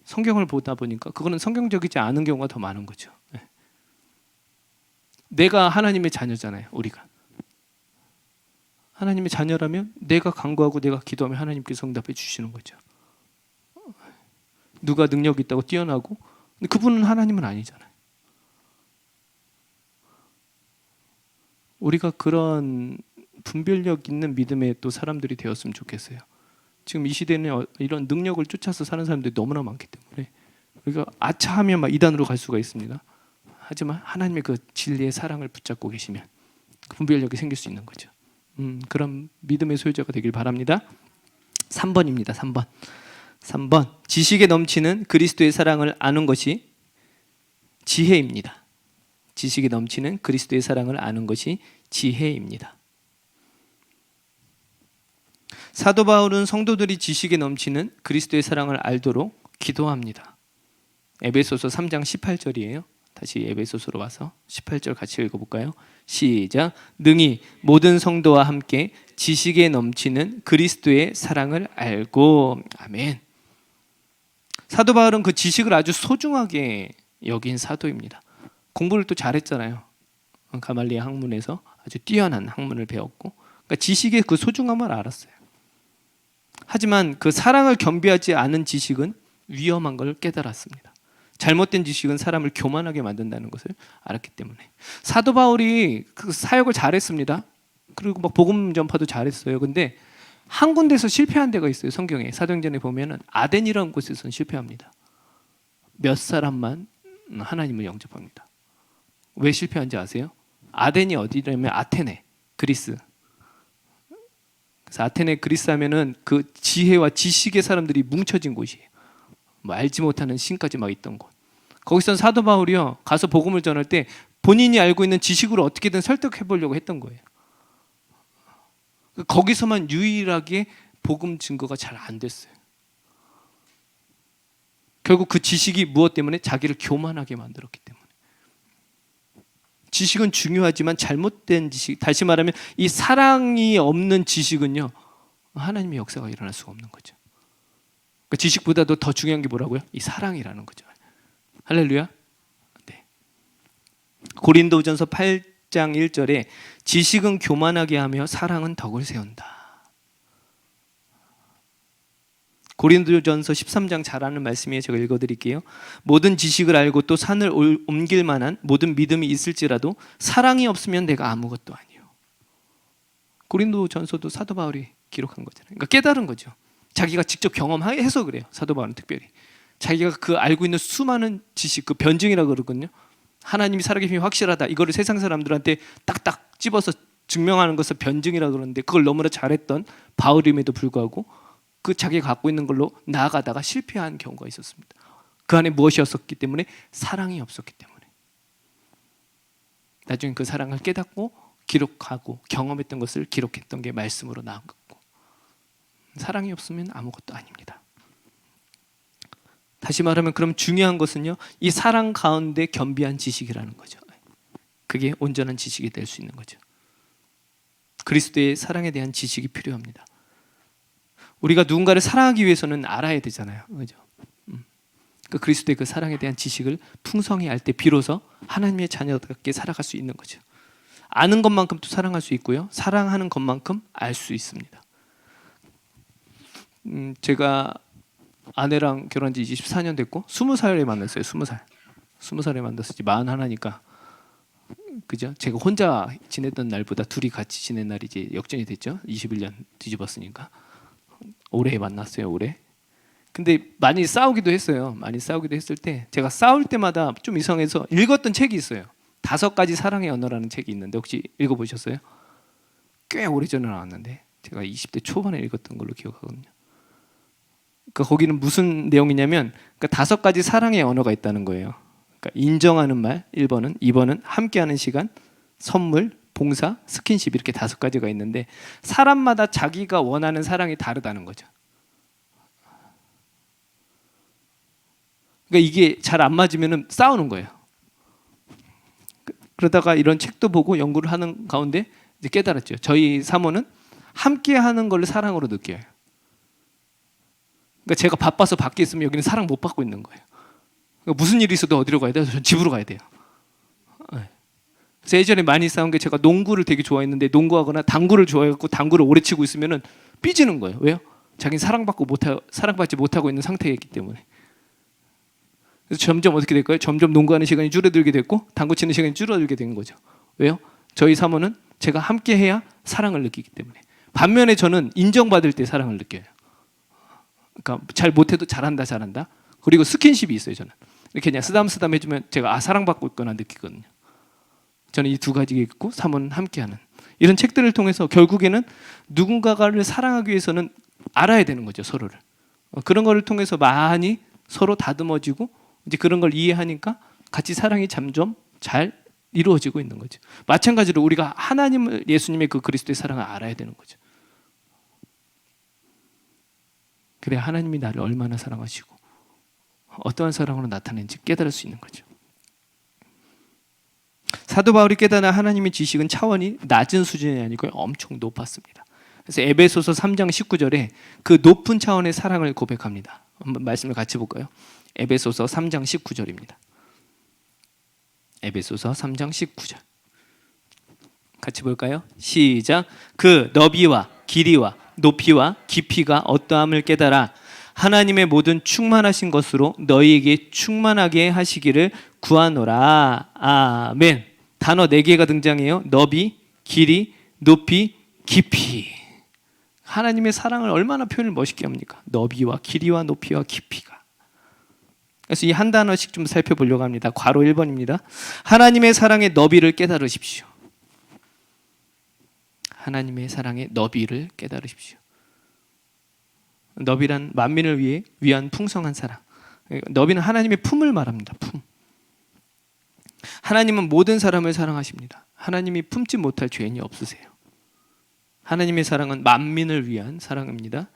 성경을 보다 보니까 그거는 성경적이지 않은 경우가 더 많은 거죠. 내가 하나님의 자녀잖아요. 우리가 하나님의 자녀라면 내가 간구하고 내가 기도하면 하나님께서 응답해 주시는 거죠. 누가 능력이 있다고 뛰어나고, 근데 그분은 하나님은 아니잖아요. 우리가 그런 분별력 있는 믿음의 또 사람들이 되었으면 좋겠어요. 지금 이 시대는 이런 능력을 쫓아서 사는 사람들이 너무나 많기 때문에 우리가 아차하면 막 이단으로 갈 수가 있습니다. 하지만 하나님의 그 진리의 사랑을 붙잡고 계시면 그 분별력이 생길 수 있는 거죠. 그런 믿음의 소유자가 되길 바랍니다. 3번입니다. 3번. 지식에 넘치는 그리스도의 사랑을 아는 것이 지혜입니다. 지식에 넘치는 그리스도의 사랑을 아는 것이 지혜입니다. 사도 바울은 성도들이 지식에 넘치는 그리스도의 사랑을 알도록 기도합니다. 에베소서 3장 18절이에요. 다시 에베소서로 와서 18절 같이 읽어볼까요? 시작. 능히 모든 성도와 함께 지식에 넘치는 그리스도의 사랑을 알고. 아멘. 사도 바울은 그 지식을 아주 소중하게 여긴 사도입니다. 공부를 또 잘했잖아요. 가말리아 학문에서 아주 뛰어난 학문을 배웠고, 그러니까 지식의 그 소중함을 알았어요. 하지만 그 사랑을 겸비하지 않은 지식은 위험한 걸 깨달았습니다. 잘못된 지식은 사람을 교만하게 만든다는 것을 알았기 때문에. 사도 바울이 그 사역을 잘했습니다. 그리고 막 복음 전파도 잘했어요. 근데 한 군데서 실패한 데가 있어요. 성경에 사도행전에 보면은 아덴이라는 곳에서는 실패합니다. 몇 사람만 하나님을 영접합니다. 왜 실패한지 아세요? 아덴이 어디냐면 아테네, 그리스. 그래서 아테네, 그리스 하면은 그 지혜와 지식의 사람들이 뭉쳐진 곳이에요. 뭐 알지 못하는 신까지 막 있던 곳. 거기서 사도 바울이요, 가서 복음을 전할 때 본인이 알고 있는 지식으로 어떻게든 설득해 보려고 했던 거예요. 거기서만 유일하게 복음 증거가 잘 안 됐어요. 결국 그 지식이 무엇 때문에? 자기를 교만하게 만들었기 때문에. 지식은 중요하지만 잘못된 지식, 다시 말하면 이 사랑이 없는 지식은요, 하나님의 역사가 일어날 수가 없는 거죠. 그러니까 지식보다도 더 중요한 게 뭐라고요? 이 사랑이라는 거죠. 할렐루야. 네. 고린도전서 8장 1절에 지식은 교만하게 하며 사랑은 덕을 세운다. 고린도전서 13장 잘 아는 말씀이에요. 제가 읽어드릴게요. 모든 지식을 알고 또 산을 옮길 만한 모든 믿음이 있을지라도 사랑이 없으면 내가 아무것도 아니요. 고린도전서도 사도 바울이 기록한 거잖아요. 그러니까 깨달은 거죠. 자기가 직접 경험해서 그래요. 사도 바울은 특별히 자기가 그 알고 있는 수많은 지식, 그 변증이라고 그러거든요. 하나님이 살아계심이 확실하다, 이거를 세상 사람들한테 딱딱 집어서 증명하는 것을 변증이라고 그러는데, 그걸 너무나 잘했던 바울임에도 불구하고 그 자기가 갖고 있는 걸로 나아가다가 실패한 경우가 있었습니다. 그 안에 무엇이었었기 때문에? 사랑이 없었기 때문에. 나중에 그 사랑을 깨닫고 기록하고 경험했던 것을 기록했던 게 말씀으로 나온 거고, 사랑이 없으면 아무것도 아닙니다. 다시 말하면 그럼 중요한 것은요, 이 사랑 가운데 겸비한 지식이라는 거죠. 그게 온전한 지식이 될 수 있는 거죠. 그리스도의 사랑에 대한 지식이 필요합니다. 우리가 누군가를 사랑하기 위해서는 알아야 되잖아요. 그죠? 그 그리스도의 그 사랑에 대한 지식을 풍성히 알 때 비로소 하나님의 자녀답게 살아갈 수 있는 거죠. 아는 것만큼 또 사랑할 수 있고요, 사랑하는 것만큼 알 수 있습니다. 제가 아내랑 결혼한 지 24년 됐고 20살에 만났어요. 20살에 만났을 때 41이니까, 그죠? 제가 혼자 지냈던 날보다 둘이 같이 지낸 날이 이제 역전이 됐죠. 21년 뒤집었으니까. 올해 만났어요. 올해. 근데 많이 싸우기도 했어요. 많이 싸우기도 했을 때 제가 싸울 때마다 좀 이상해서 읽었던 책이 있어요. 5가지 사랑의 언어라는 책이 있는데 혹시 읽어보셨어요? 꽤 오래전에 나왔는데 제가 20대 초반에 읽었던 걸로 기억하거든요. 그러니까 거기는 무슨 내용이냐면, 그러니까 5가지 사랑의 언어가 있다는 거예요. 그러니까 인정하는 말 1번은, 2번은 함께하는 시간, 선물, 봉사, 스킨십, 이렇게 5가지가 있는데 사람마다 자기가 원하는 사랑이 다르다는 거죠. 그러니까 이게 잘 안 맞으면 싸우는 거예요. 그러다가 이런 책도 보고 연구를 하는 가운데 이제 깨달았죠. 저희 사모는 함께하는 걸 사랑으로 느껴요. 그러니까 제가 바빠서 밖에 있으면 여기는 사랑 못 받고 있는 거예요. 그러니까 무슨 일이 있어도 어디로 가야 돼요? 전 집으로 가야 돼요. 그래서 예전에 많이 싸운 게, 제가 농구를 되게 좋아했는데 농구하거나 당구를 좋아해갖고 당구를 오래 치고 있으면은 삐지는 거예요. 왜요? 자기는 사랑받지 못하고 있는 상태이기 때문에. 그래서 점점 어떻게 될까요? 점점 농구하는 시간이 줄어들게 됐고 당구 치는 시간이 줄어들게 된 거죠. 왜요? 저희 사모는 제가 함께 해야 사랑을 느끼기 때문에. 반면에 저는 인정받을 때 사랑을 느껴요. 그러니까 잘 못해도 잘한다. 그리고 스킨십이 있어요. 저는 이렇게 그냥 쓰담쓰담 해주면 제가 사랑받고 있거나 느끼거든요. 저는 이 2가지가 있고 사모는 함께하는, 이런 책들을 통해서 결국에는 누군가를 사랑하기 위해서는 알아야 되는 거죠, 서로를. 그런 거를 통해서 많이 서로 다듬어지고 이제 그런 걸 이해하니까 같이 사랑이 점점 잘 이루어지고 있는 거죠. 마찬가지로 우리가 하나님을, 예수님의 그 그리스도의 사랑을 알아야 되는 거죠. 그래야 하나님이 나를 얼마나 사랑하시고 어떠한 사랑으로 나타내는지 깨달을 수 있는 거죠. 사도 바울이 깨달은 하나님의 지식은 차원이 낮은 수준이 아니고 엄청 높았습니다. 그래서 에베소서 3장 19절에 그 높은 차원의 사랑을 고백합니다. 한번 말씀을 같이 볼까요? 에베소서 3장 19절입니다. 에베소서 3장 19절 같이 볼까요? 시작. 그 너비와 길이와 높이와 깊이가 어떠함을 깨달아 하나님의 모든 충만하신 것으로 너희에게 충만하게 하시기를 구하노라. 아멘. 단어 4개가 등장해요. 너비, 길이, 높이, 깊이. 하나님의 사랑을 얼마나 표현을 멋있게 합니까? 너비와 길이와 높이와 깊이가. 그래서 이 한 단어씩 좀 살펴보려고 합니다. 괄호 1번입니다. 하나님의 사랑의 너비를 깨달으십시오. 하나님의 사랑의 너비를 깨달으십시오. 너비란 만민을 위한 풍성한 사랑. 너비는 하나님의 품을 말합니다. 품. 하나님은 모든 사람을 사랑하십니다. 하나님이 품지 못할 죄인이 없으세요. 하나님의 사랑은 만민을 위한 사랑입니다.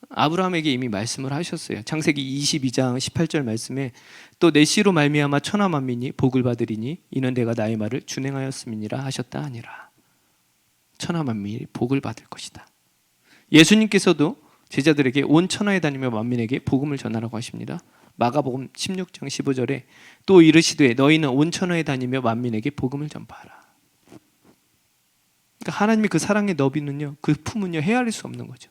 아브라함에게 이미 말씀을 하셨어요. 창세기 22장 18절 말씀에 또 내 씨로 말미암아 천하 만민이 복을 받으리니 이는 내가 나의 말을 준행하였음이니라 하셨다 하니라. 천하 만민이 복을 받을 것이다. 예수님께서도 제자들에게 온 천하에 다니며 만민에게 복음을 전하라고 하십니다. 마가복음 16장 15절에 또 이르시되 너희는 온 천하에 다니며 만민에게 복음을 전파하라. 그러니까 하나님의 그 사랑의 너비는요, 그 품은요 헤아릴 수 없는 거죠.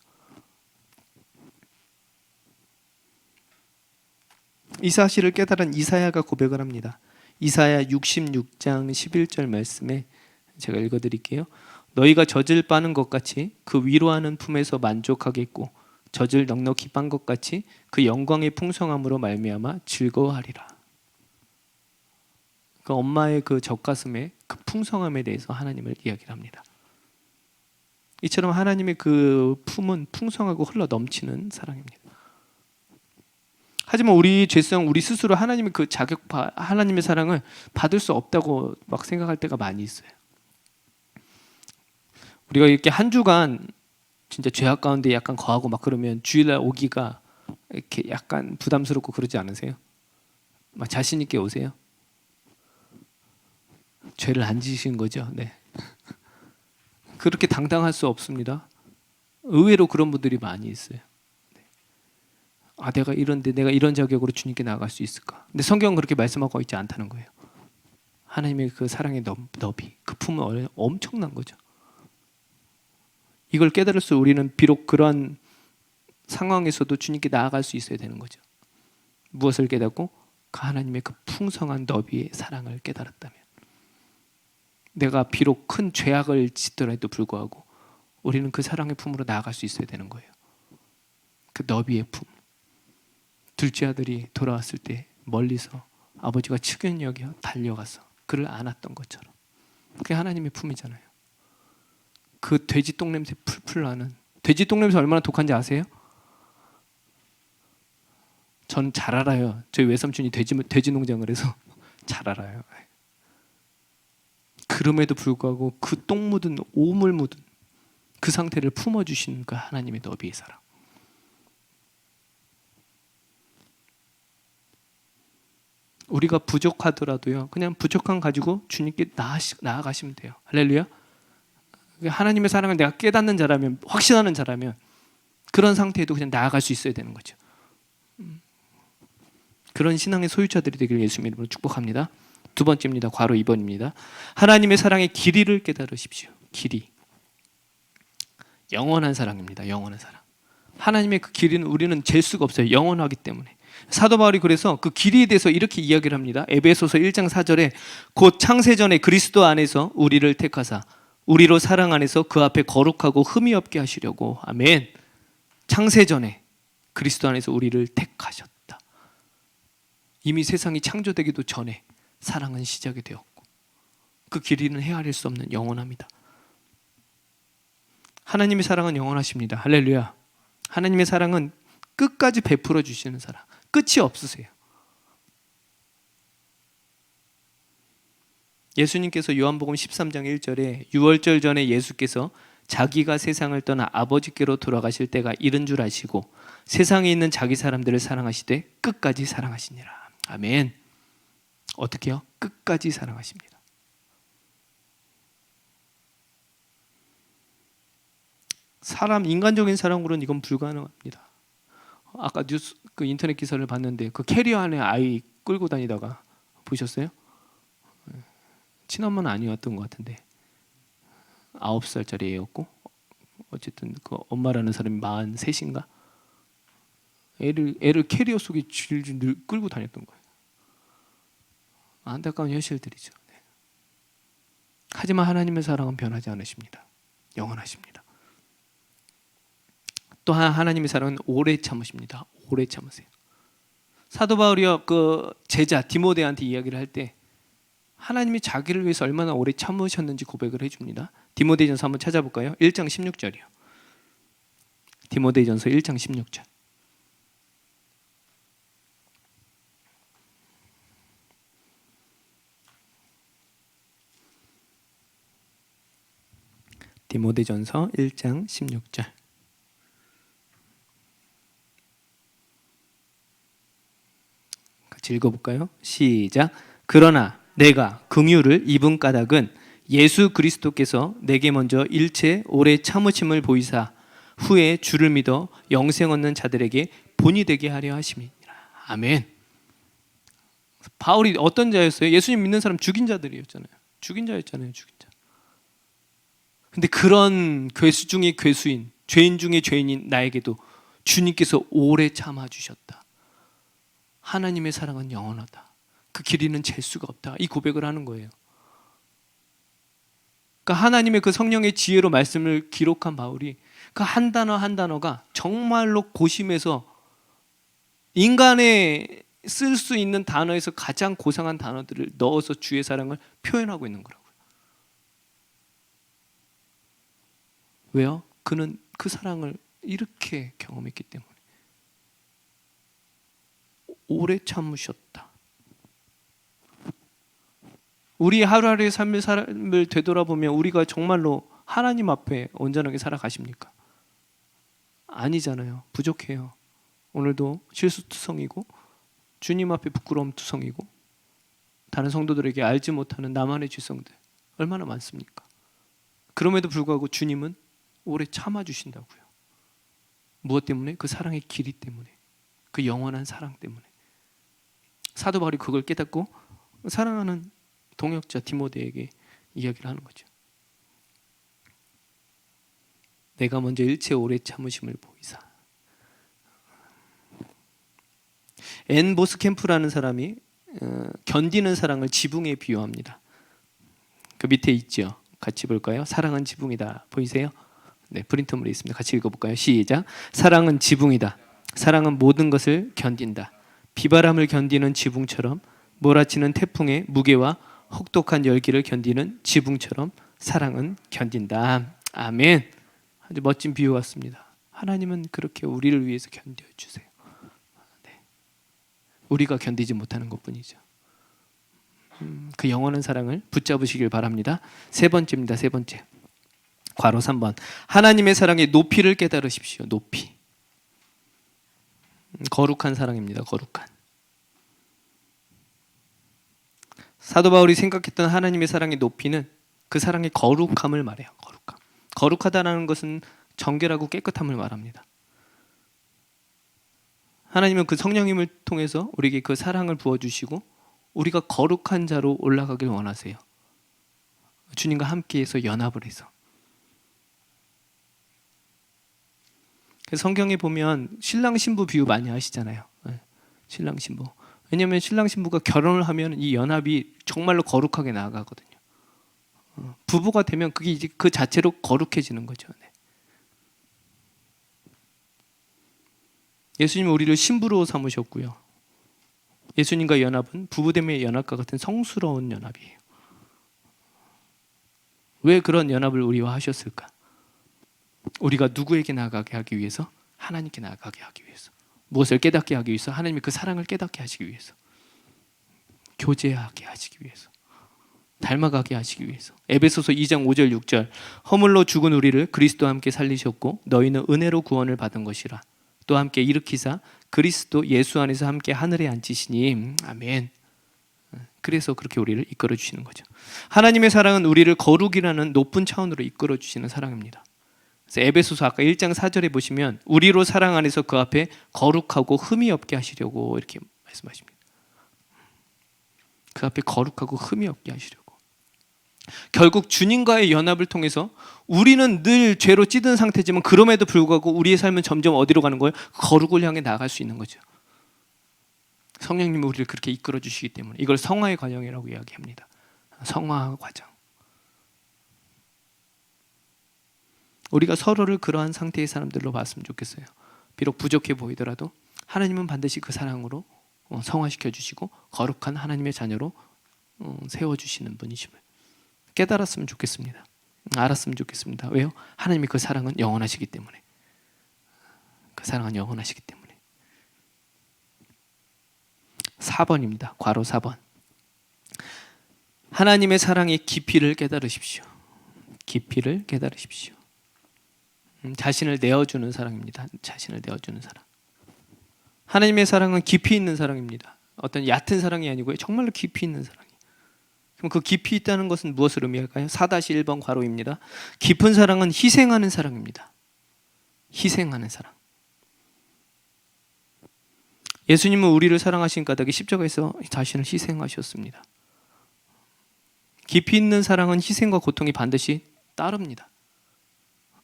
이 사실을 깨달은 이사야가 고백을 합니다. 이사야 66장 11절 말씀에 제가 읽어드릴게요. 너희가 젖을 빠는 것 같이 그 위로하는 품에서 만족하겠고 젖을 넉넉히 빤 것 같이 그 영광의 풍성함으로 말미암아 즐거워하리라. 그 엄마의 그 젖가슴의 그 풍성함에 대해서 하나님을 이야기를 합니다. 이처럼 하나님의 그 품은 풍성하고 흘러 넘치는 사랑입니다. 하지만 우리 죄성, 우리 스스로 하나님의 그 하나님의 사랑을 받을 수 없다고 막 생각할 때가 많이 있어요. 우리가 이렇게 한 주간 진짜 죄악 가운데 약간 거하고 막 그러면 주일날 오기가 이렇게 약간 부담스럽고 그러지 않으세요? 막 자신 있게 오세요? 죄를 안 지으신 거죠? 네. 그렇게 당당할 수 없습니다. 의외로 그런 분들이 많이 있어요. 내가 이런 자격으로 주님께 나아갈 수 있을까? 근데 성경은 그렇게 말씀하고 있지 않다는 거예요. 하나님의 그 사랑의 너비, 그 품은 엄청난 거죠. 이걸 깨달을수록 우리는 비록 그러한 상황에서도 주님께 나아갈 수 있어야 되는 거죠. 무엇을 깨닫고? 그 하나님의 그 풍성한 너비의 사랑을 깨달았다면, 내가 비록 큰 죄악을 짓더라도 불구하고 우리는 그 사랑의 품으로 나아갈 수 있어야 되는 거예요. 그 너비의 품. 둘째 아들이 돌아왔을 때 멀리서 아버지가 측은히 여겨 달려가서 그를 안았던 것처럼, 그게 하나님의 품이잖아요. 그 돼지 똥냄새 풀풀 나는, 돼지 똥냄새 얼마나 독한지 아세요? 전 잘 알아요. 저희 외삼촌이 돼지 농장을 해서 잘 알아요. 그럼에도 불구하고 그 똥 묻은, 오물 묻은 그 상태를 품어주시는 그 하나님의 너비의 사랑. 우리가 부족하더라도요, 그냥 부족한 가지고 주님께 나아가시면 돼요. 할렐루야. 하나님의 사랑을 내가 깨닫는 자라면, 확신하는 자라면 그런 상태에도 그냥 나아갈 수 있어야 되는 거죠. 그런 신앙의 소유자들이 되길 예수님 이름으로 축복합니다. 두 번째입니다. 괄호 2번입니다. 하나님의 사랑의 길이를 깨달으십시오. 길이. 영원한 사랑입니다. 영원한 사랑. 하나님의 그 길이는 우리는 잴 수가 없어요. 영원하기 때문에. 사도 바울이 그래서 그 길이에 대해서 이렇게 이야기를 합니다. 에베소서 1장 4절에 곧 창세전에 그리스도 안에서 우리를 택하사 우리로 사랑 안에서 그 앞에 거룩하고 흠이 없게 하시려고. 아멘. 창세전에 그리스도 안에서 우리를 택하셨다. 이미 세상이 창조되기도 전에 사랑은 시작이 되었고 그 길이는 헤아릴 수 없는 영원합니다. 하나님의 사랑은 영원하십니다. 할렐루야. 하나님의 사랑은 끝까지 베풀어 주시는 사랑. 끝이 없으세요. 예수님께서 요한복음 13장 1절에 유월절 전에 예수께서 자기가 세상을 떠나 아버지께로 돌아가실 때가 이른 줄 아시고 세상에 있는 자기 사람들을 사랑하시되 끝까지 사랑하시니라. 아멘. 어떻게요? 끝까지 사랑하십니다. 인간적인 사랑으로는 이건 불가능합니다. 아까 뉴스 그 인터넷 기사를 봤는데 그 캐리어 안에 아이 끌고 다니다가 보셨어요? 친엄마는 아니었던 것 같은데 9살짜리 애였고, 어쨌든 그 엄마라는 사람이 43인가 애를 캐리어 속에 질질 끌고 다녔던 거예요. 안타까운 현실들이죠. 네. 하지만 하나님의 사랑은 변하지 않으십니다. 영원하십니다. 또한 하나님의 사랑은 오래 참으십니다. 오래 참으세요. 사도 바울이요 그 제자 디모데한테 이야기를 할 때 하나님이 자기를 위해서 얼마나 오래 참으셨는지 고백을 해줍니다. 디모데전서 한번 찾아볼까요? 1장 16절이요. 디모데전서 1장 16절. 디모데전서 1장 16절. 같이 읽어볼까요? 시작. 그러나 내가 긍휼을 입은 까닭은 예수 그리스도께서 내게 먼저 일체 오래 참으심을 보이사 후에 주를 믿어 영생 얻는 자들에게 본이 되게 하려 하심이니라. 아멘. 바울이 어떤 자였어요? 예수님 믿는 사람 죽인 자들이었잖아요. 죽인 자였잖아요. 죽인 자. 근데 그런 괴수 중에 괴수인, 죄인 중에 죄인인 나에게도 주님께서 오래 참아주셨다. 하나님의 사랑은 영원하다. 그 길이는 잴 수가 없다. 이 고백을 하는 거예요. 그러니까 하나님의 그 성령의 지혜로 말씀을 기록한 바울이 그 한 단어 한 단어가 정말로 고심해서 인간의 쓸 수 있는 단어에서 가장 고상한 단어들을 넣어서 주의 사랑을 표현하고 있는 거라고요. 왜요? 그는 그 사랑을 이렇게 경험했기 때문에. 오래 참으셨다. 우리 하루하루의 삶을 되돌아보면 우리가 정말로 하나님 앞에 온전하게 살아가십니까? 아니잖아요. 부족해요. 오늘도 실수투성이고 주님 앞에 부끄러움투성이고 다른 성도들에게 알지 못하는 나만의 죄성들 얼마나 많습니까? 그럼에도 불구하고 주님은 오래 참아주신다고요. 무엇 때문에? 그 사랑의 길이 때문에, 그 영원한 사랑 때문에. 사도 바울이 그걸 깨닫고 사랑하는 동역자 디모데에게 이야기를 하는 거죠. 내가 먼저 일체 오래 참으심을 보이사. 앤 보스캠프라는 사람이 견디는 사랑을 지붕에 비유합니다. 그 밑에 있죠. 같이 볼까요? 사랑은 지붕이다. 보이세요? 네, 프린터물에 있습니다. 같이 읽어볼까요? 시작. 사랑은 지붕이다. 사랑은 모든 것을 견딘다. 비바람을 견디는 지붕처럼, 몰아치는 태풍의 무게와 혹독한 열기를 견디는 지붕처럼 사랑은 견딘다. 아멘. 아주 멋진 비유 같습니다. 하나님은 그렇게 우리를 위해서 견뎌주세요. 네. 우리가 견디지 못하는 것뿐이죠. 그 영원한 사랑을 붙잡으시길 바랍니다. 세 번째입니다. 세 번째. 괄호 3번. 하나님의 사랑의 높이를 깨달으십시오. 높이. 거룩한 사랑입니다. 거룩한. 사도 바울이 생각했던 하나님의 사랑의 높이는 그 사랑의 거룩함을 말해요. 거룩함. 거룩하다는 것은 정결하고 깨끗함을 말합니다. 하나님은 그 성령님을 통해서 우리에게 그 사랑을 부어주시고 우리가 거룩한 자로 올라가길 원하세요. 주님과 함께해서 연합을 해서. 성경에 보면 신랑 신부 비유 많이 하시잖아요. 신랑 신부. 왜냐하면 신랑 신부가 결혼을 하면 이 연합이 정말로 거룩하게 나아가거든요. 부부가 되면 그게 이제 그 자체로 거룩해지는 거죠. 네. 예수님은 우리를 신부로 삼으셨고요. 예수님과 연합은 부부됨의 연합과 같은 성스러운 연합이에요. 왜 그런 연합을 우리와 하셨을까? 우리가 누구에게 나아가게 하기 위해서? 하나님께 나아가게 하기 위해서. 무엇을 깨닫게 하기 위해서? 하나님이 그 사랑을 깨닫게 하시기 위해서. 교제하게 하시기 위해서. 닮아가게 하시기 위해서. 에베소서 2장 5절 6절. 허물로 죽은 우리를 그리스도와 함께 살리셨고 너희는 은혜로 구원을 받은 것이라. 또 함께 일으키사 그리스도 예수 안에서 함께 하늘에 앉히시니. 아멘. 그래서 그렇게 우리를 이끌어 주시는 거죠. 하나님의 사랑은 우리를 거룩이라는 높은 차원으로 이끌어 주시는 사랑입니다. 그래서 에베소서 아까 1장 4절에 보시면 우리로 사랑 안에서 그 앞에 거룩하고 흠이 없게 하시려고 이렇게 말씀하십니다. 그 앞에 거룩하고 흠이 없게 하시려고. 결국 주님과의 연합을 통해서 우리는 늘 죄로 찌든 상태지만 그럼에도 불구하고 우리의 삶은 점점 어디로 가는 거예요? 거룩을 향해 나아갈 수 있는 거죠. 성령님이 우리를 그렇게 이끌어 주시기 때문에 이걸 성화의 과정이라고 이야기합니다. 성화 과정. 우리가 서로를 그러한 상태의 사람들로 봤으면 좋겠어요. 비록 부족해 보이더라도 하나님은 반드시 그 사랑으로 성화시켜 주시고 거룩한 하나님의 자녀로 세워주시는 분이심을 깨달았으면 좋겠습니다. 알았으면 좋겠습니다. 왜요? 하나님이 그 사랑은 영원하시기 때문에. 그 사랑은 영원하시기 때문에. 4번입니다. 괄호 4번. 하나님의 사랑의 깊이를 깨달으십시오. 깊이를 깨달으십시오. 자신을 내어주는 사랑입니다. 자신을 내어주는 사랑. 하나님의 사랑은 깊이 있는 사랑입니다. 어떤 얕은 사랑이 아니고요. 정말로 깊이 있는 사랑이에요. 그럼 그 깊이 있다는 것은 무엇을 의미할까요? 4-1번 괄호입니다. 깊은 사랑은 희생하는 사랑입니다. 희생하는 사랑. 예수님은 우리를 사랑하신 까닭에 십자가에서 자신을 희생하셨습니다. 깊이 있는 사랑은 희생과 고통이 반드시 따릅니다.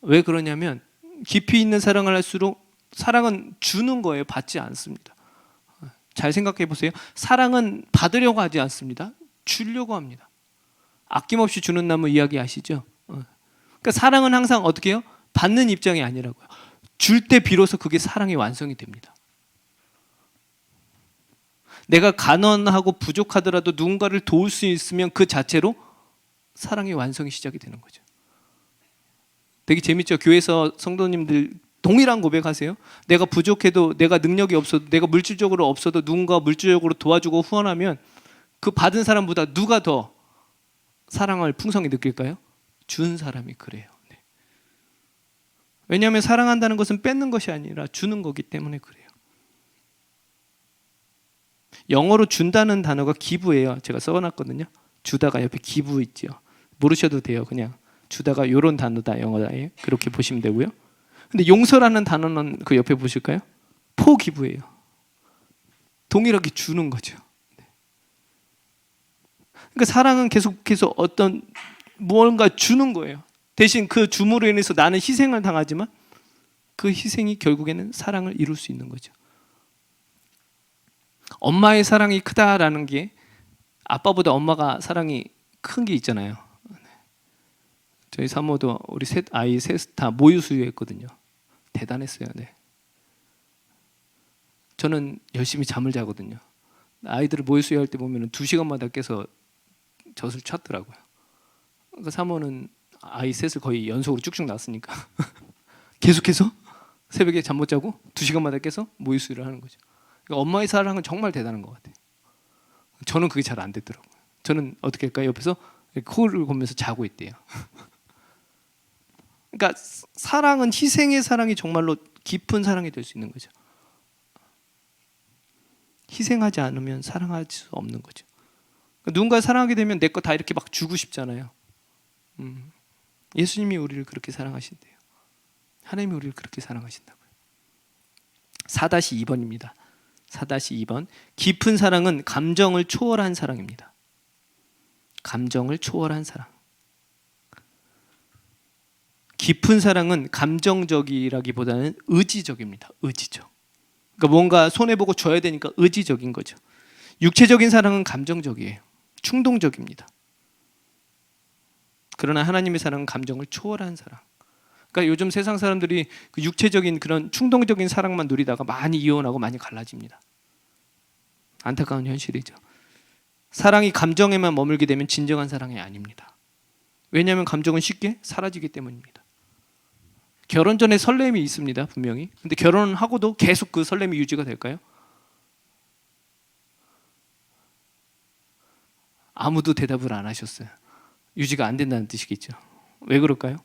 왜 그러냐면 깊이 있는 사랑을 할수록 사랑은 주는 거예요. 받지 않습니다. 잘 생각해 보세요. 사랑은 받으려고 하지 않습니다. 주려고 합니다. 아낌없이 주는 나무 이야기 아시죠? 그러니까 사랑은 항상 어떻게 해요? 받는 입장이 아니라고요. 줄 때 비로소 그게 사랑의 완성이 됩니다. 내가 가난하고 부족하더라도 누군가를 도울 수 있으면 그 자체로 사랑의 완성이 시작이 되는 거죠. 되게 재밌죠? 교회에서 성도님들 동일한 고백하세요. 내가 부족해도, 내가 능력이 없어도, 내가 물질적으로 없어도 누군가 물질적으로 도와주고 후원하면 그 받은 사람보다 누가 더 사랑을 풍성히 느낄까요? 준 사람이 그래요. 네. 왜냐하면 사랑한다는 것은 뺏는 것이 아니라 주는 거기 때문에 그래요. 영어로 준다는 단어가 기부예요. 제가 써놨거든요. 주다가 옆에 기부 있죠. 모르셔도 돼요. 그냥 주다가 이런 단어다, 영어다에. 그렇게 보시면 되고요. 근데 용서라는 단어는 그 옆에 보실까요? 포기부예요. 동일하게 주는 거죠. 그러니까 사랑은 계속해서 어떤 무언가 주는 거예요. 대신 그 줌으로 인해서 나는 희생을 당하지만 그 희생이 결국에는 사랑을 이룰 수 있는 거죠. 엄마의 사랑이 크다라는 게 아빠보다 엄마가 사랑이 큰 게 있잖아요. 저희 사모도 우리 아이 셋 다 모유 수유했거든요. 대단했어요. 네. 저는 열심히 잠을 자거든요. 아이들을 모유 수유할 때 보면 2시간마다 깨서 젖을 쳤더라고요. 그러니까 사모는 아이 셋을 거의 연속으로 쭉쭉 낳았으니까 계속해서 새벽에 잠 못 자고 2시간마다 깨서 모유 수유를 하는 거죠. 그러니까 엄마의 사랑은 정말 대단한 것 같아요. 저는 그게 잘 안 되더라고요. 저는 어떻게 할까요? 옆에서 코를 골면서 자고 있대요. 그러니까 사랑은 희생의 사랑이 정말로 깊은 사랑이 될 수 있는 거죠. 희생하지 않으면 사랑할 수 없는 거죠. 누군가 사랑하게 되면 내 거 다 이렇게 막 주고 싶잖아요. 예수님이 우리를 그렇게 사랑하신대요. 하나님이 우리를 그렇게 사랑하신다고요. 4-2번입니다. 4-2번. 깊은 사랑은 감정을 초월한 사랑입니다. 감정을 초월한 사랑. 깊은 사랑은 감정적이라기보다는 의지적입니다. 의지적. 그러니까 뭔가 손해보고 줘야 되니까 의지적인 거죠. 육체적인 사랑은 감정적이에요. 충동적입니다. 그러나 하나님의 사랑은 감정을 초월한 사랑. 그러니까 요즘 세상 사람들이 그 육체적인 그런 충동적인 사랑만 누리다가 많이 이혼하고 많이 갈라집니다. 안타까운 현실이죠. 사랑이 감정에만 머물게 되면 진정한 사랑이 아닙니다. 왜냐하면 감정은 쉽게 사라지기 때문입니다. 결혼 전에 설렘이 있습니다. 분명히. 근데 결혼하고도 계속 그 설렘이 유지가 될까요? 아무도 대답을 안 하셨어요. 유지가 안 된다는 뜻이겠죠. 왜 그럴까요?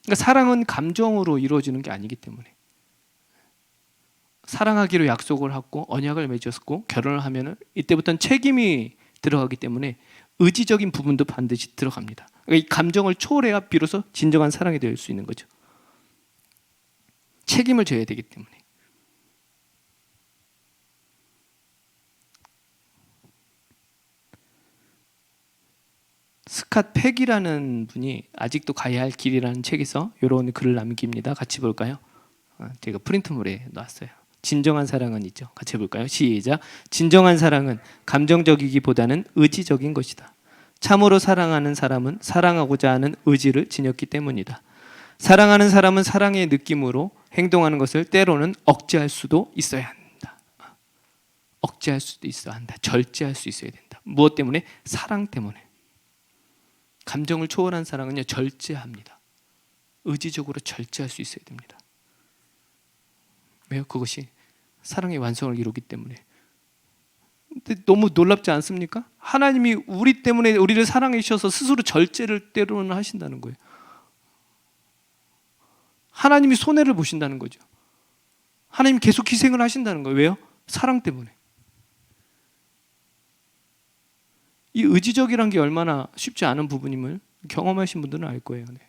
그러니까 사랑은 감정으로 이루어지는 게 아니기 때문에. 사랑하기로 약속을 하고 언약을 맺었고 결혼을 하면은 이때부터는 책임이 들어가기 때문에 의지적인 부분도 반드시 들어갑니다. 그러니까 이 감정을 초월해야 비로소 진정한 사랑이 될 수 있는 거죠. 책임을 져야 되기 때문에. 스캇 팩이라는 분이 아직도 가야 할 길이라는 책에서 이런 글을 남깁니다. 같이 볼까요? 제가 프린트물에 놨어요. 진정한 사랑은 있죠. 같이 볼까요? 시작. 진정한 사랑은 감정적이기보다는 의지적인 것이다. 참으로 사랑하는 사람은 사랑하고자 하는 의지를 지녔기 때문이다. 사랑하는 사람은 사랑의 느낌으로 행동하는 것을 때로는 억제할 수도 있어야 한다. 억제할 수도 있어야 한다. 절제할 수 있어야 된다. 무엇 때문에? 사랑 때문에. 감정을 초월한 사랑은요, 절제합니다. 의지적으로 절제할 수 있어야 됩니다. 왜요? 그것이 사랑의 완성을 이루기 때문에. 근데 너무 놀랍지 않습니까? 하나님이 우리 때문에 우리를 사랑해 주셔서 스스로 절제를 때로는 하신다는 거예요. 하나님이 손해를 보신다는 거죠. 하나님 계속 희생을 하신다는 거예요. 왜요? 사랑 때문에. 이 의지적이란 게 얼마나 쉽지 않은 부분임을 경험하신 분들은 알 거예요. 네.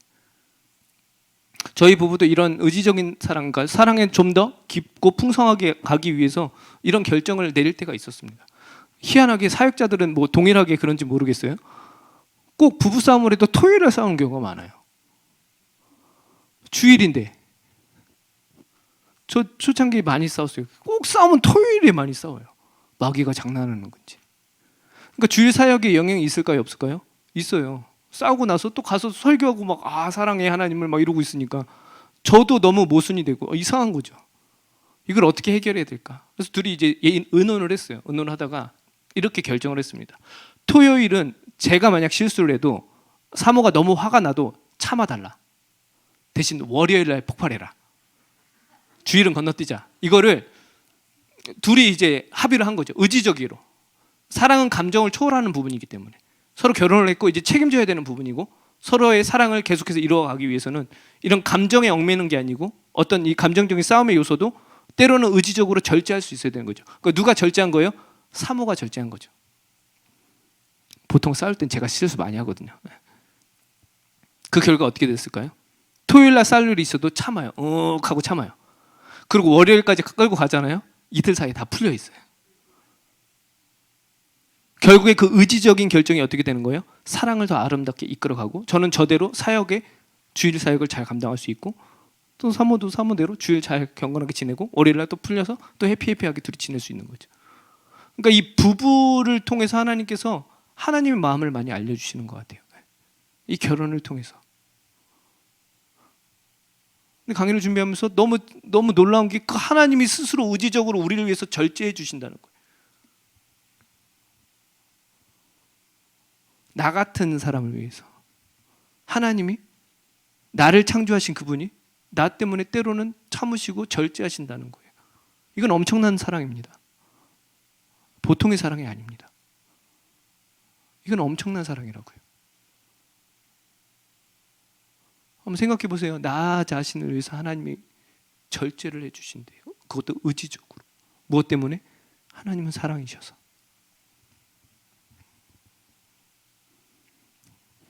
저희 부부도 이런 의지적인 사랑과 사랑에 좀 더 깊고 풍성하게 가기 위해서 이런 결정을 내릴 때가 있었습니다. 희한하게 사역자들은 뭐 동일하게 그런지 모르겠어요. 꼭 부부싸움을 해도 토요일에 싸우는 경우가 많아요. 주일인데. 저 초창기에 많이 싸웠어요. 꼭 싸우면 토요일에 많이 싸워요. 마귀가 장난하는 건지. 그러니까 주일 사역에 영향이 있을까요? 없을까요? 있어요. 싸우고 나서 또 가서 설교하고 막 사랑해 하나님을 막 이러고 있으니까 저도 너무 모순이 되고 이상한 거죠. 이걸 어떻게 해결해야 될까? 그래서 둘이 이제 의논을 했어요. 의논을 하다가 이렇게 결정을 했습니다. 토요일은 제가 만약 실수를 해도 사모가 너무 화가 나도 참아달라. 대신 월요일 날 폭발해라. 주일은 건너뛰자. 이거를 둘이 이제 합의를 한 거죠. 의지적으로. 사랑은 감정을 초월하는 부분이기 때문에 서로 결혼을 했고 이제 책임져야 되는 부분이고 서로의 사랑을 계속해서 이루어가기 위해서는 이런 감정에 얽매는 게 아니고 어떤 이 감정적인 싸움의 요소도 때로는 의지적으로 절제할 수 있어야 되는 거죠. 그러니까 누가 절제한 거예요? 사모가 절제한 거죠. 보통 싸울 땐 제가 실수 많이 하거든요. 그 결과 어떻게 됐을까요? 토요일 날 싸울 일이 있어도 참아요. 하고 참아요. 그리고 월요일까지 끌고 가잖아요. 이틀 사이에 다 풀려 있어요. 결국에 그 의지적인 결정이 어떻게 되는 거예요? 사랑을 더 아름답게 이끌어가고 저는 저대로 사역에 주일 사역을 잘 감당할 수 있고 또 사모도 사모대로 주일 잘 경건하게 지내고 월요일날 또 풀려서 또 해피해피하게 둘이 지낼 수 있는 거죠. 그러니까 이 부부를 통해서 하나님께서 하나님의 마음을 많이 알려주시는 것 같아요. 이 결혼을 통해서. 근데 강의를 준비하면서 너무 놀라운 게 그 하나님이 스스로 의지적으로 우리를 위해서 절제해 주신다는 거예요. 나 같은 사람을 위해서 하나님이 나를 창조하신 그분이 나 때문에 때로는 참으시고 절제하신다는 거예요. 이건 엄청난 사랑입니다. 보통의 사랑이 아닙니다. 이건 엄청난 사랑이라고요. 한번 생각해 보세요. 나 자신을 위해서 하나님이 절제를 해주신대요. 그것도 의지적으로. 무엇 때문에? 하나님은 사랑이셔서.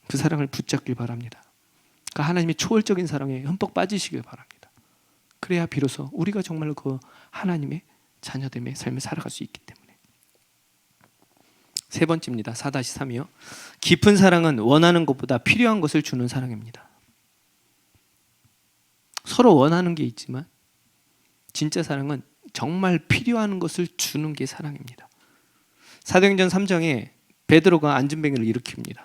그 사랑을 붙잡길 바랍니다. 그러니까 하나님의 초월적인 사랑에 흠뻑 빠지시길 바랍니다. 그래야 비로소 우리가 정말로 그 하나님의 자녀됨의 삶을 살아갈 수 있기 때문에. 세 번째입니다. 4-3이요. 깊은 사랑은 원하는 것보다 필요한 것을 주는 사랑입니다. 서로 원하는 게 있지만 진짜 사랑은 정말 필요한 것을 주는 게 사랑입니다. 사도행전 3장에 베드로가 안전뱅이를 일으킵니다.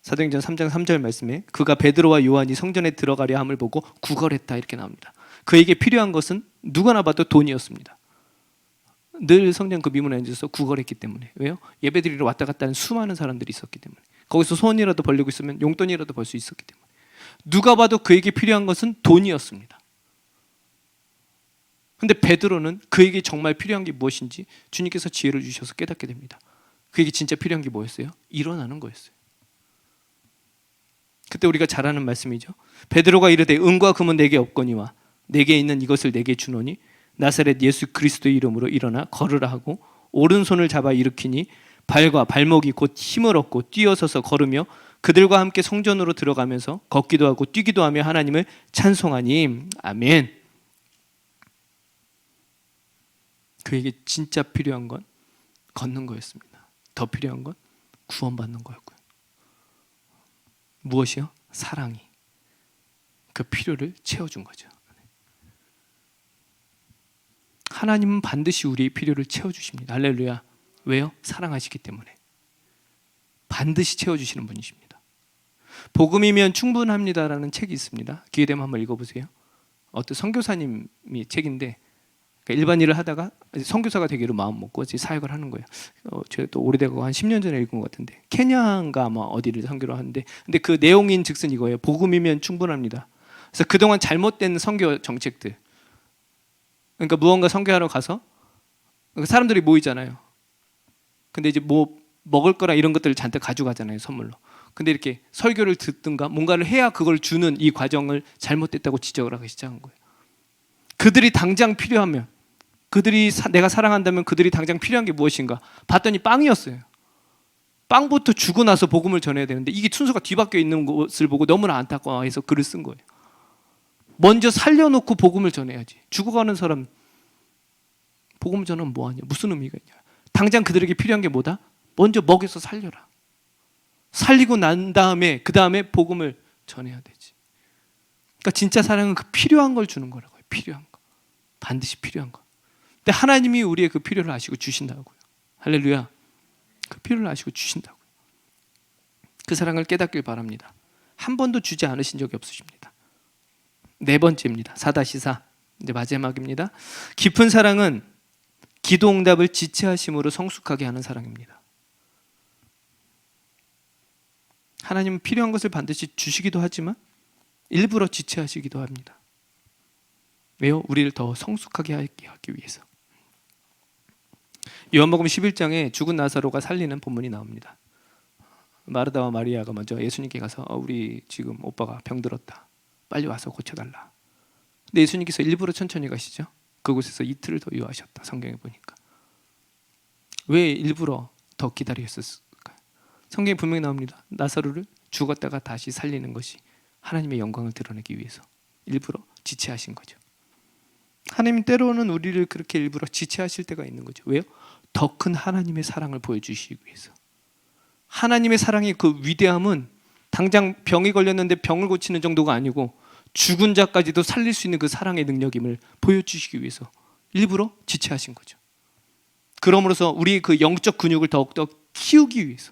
사도행전 3장 3절 말씀에 그가 베드로와 요한이 성전에 들어가려 함을 보고 구걸했다 이렇게 나옵니다. 그에게 필요한 것은 누구나 봐도 돈이었습니다. 늘 성전 그 미문에 앉아서 구걸했기 때문에. 왜요? 예배드리러 왔다 갔다 하는 수많은 사람들이 있었기 때문에. 거기서 소원이라도 벌리고 있으면 용돈이라도 벌 수 있었기 때문에. 누가 봐도 그에게 필요한 것은 돈이었습니다. 근데 베드로는 그에게 정말 필요한 게 무엇인지 주님께서 지혜를 주셔서 깨닫게 됩니다. 그에게 진짜 필요한 게 뭐였어요? 일어나는 거였어요. 그때 우리가 잘 아는 말씀이죠. 베드로가 이르되 은과 금은 내게 없거니와 내게 있는 이것을 내게 주노니 나사렛 예수 그리스도의 이름으로 일어나 걸으라 하고 오른손을 잡아 일으키니 발과 발목이 곧 힘을 얻고 뛰어서서 걸으며 그들과 함께 성전으로 들어가면서 걷기도 하고 뛰기도 하며 하나님을 찬송하니 아멘. 그에게 진짜 필요한 건 걷는 거였습니다. 더 필요한 건 구원받는 거였고요. 무엇이요? 사랑이 그 필요를 채워준 거죠. 하나님은 반드시 우리의 필요를 채워주십니다. 할렐루야. 왜요? 사랑하시기 때문에. 반드시 채워주시는 분이십니다. 복음이면 충분합니다라는 책이 있습니다. 기회 되면 한번 읽어보세요. 어떤 선교사님이 책인데 일반 일을 하다가 선교사가 되기로 마음 먹고 사역을 하는 거예요. 제가 또 오래되고 한 10년 전에 읽은 것 같은데 케냐인가 아마 어디를 선교를 하는데 근데 그 내용인 즉슨 이거예요. 복음이면 충분합니다. 그래서 그동안 잘못된 선교 정책들, 그러니까 무언가 선교하러 가서 사람들이 모이잖아요. 근데 이제 뭐 먹을 거나 이런 것들을 잔뜩 가져가잖아요, 선물로. 근데 이렇게 설교를 듣든가 뭔가를 해야 그걸 주는 이 과정을 잘못됐다고 지적을 하기 시작한 거예요. 그들이 당장 필요하면, 내가 사랑한다면 그들이 당장 필요한 게 무엇인가 봤더니 빵이었어요. 빵부터 주고 나서 복음을 전해야 되는데 이게 순서가 뒤바뀌어 있는 것을 보고 너무나 안타까워해서 글을 쓴 거예요. 먼저 살려놓고 복음을 전해야지. 죽어가는 사람 복음을 전하면 뭐하냐, 무슨 의미가 있냐. 당장 그들에게 필요한 게 뭐다? 먼저 먹여서 살려라. 살리고 난 다음에 그 다음에 복음을 전해야 되지. 그러니까 진짜 사랑은 그 필요한 걸 주는 거라고요. 필요한 거, 반드시 필요한 거. 근데 하나님이 우리의 그 필요를 아시고 주신다고요. 할렐루야. 그 필요를 아시고 주신다고요. 그 사랑을 깨닫길 바랍니다. 한 번도 주지 않으신 적이 없으십니다. 네 번째입니다. 4-4 이제 마지막입니다. 깊은 사랑은 기도 응답을 지체하심으로 성숙하게 하는 사랑입니다. 하나님은 필요한 것을 반드시 주시기도 하지만 일부러 지체하시기도 합니다. 왜요? 우리를 더 성숙하게 하기 위해서. 요한복음 11장에 죽은 나사로가 살리는 본문이 나옵니다. 마르다와 마리아가 먼저 예수님께 가서 우리 지금 오빠가 병들었다. 빨리 와서 고쳐달라. 근데 예수님께서 일부러 천천히 가시죠. 그곳에서 이틀을 더 유하셨다. 성경에 보니까. 왜 일부러 더 기다렸을까요? 성경에 분명히 나옵니다. 나사로를 죽었다가 다시 살리는 것이 하나님의 영광을 드러내기 위해서 일부러 지체하신 거죠. 하나님 때로는 우리를 그렇게 일부러 지체하실 때가 있는 거죠. 왜요? 더 큰 하나님의 사랑을 보여주시기 위해서. 하나님의 사랑의 그 위대함은 당장 병이 걸렸는데 병을 고치는 정도가 아니고 죽은 자까지도 살릴 수 있는 그 사랑의 능력임을 보여주시기 위해서 일부러 지체하신 거죠. 그러므로서 우리의 그 영적 근육을 더욱더 키우기 위해서,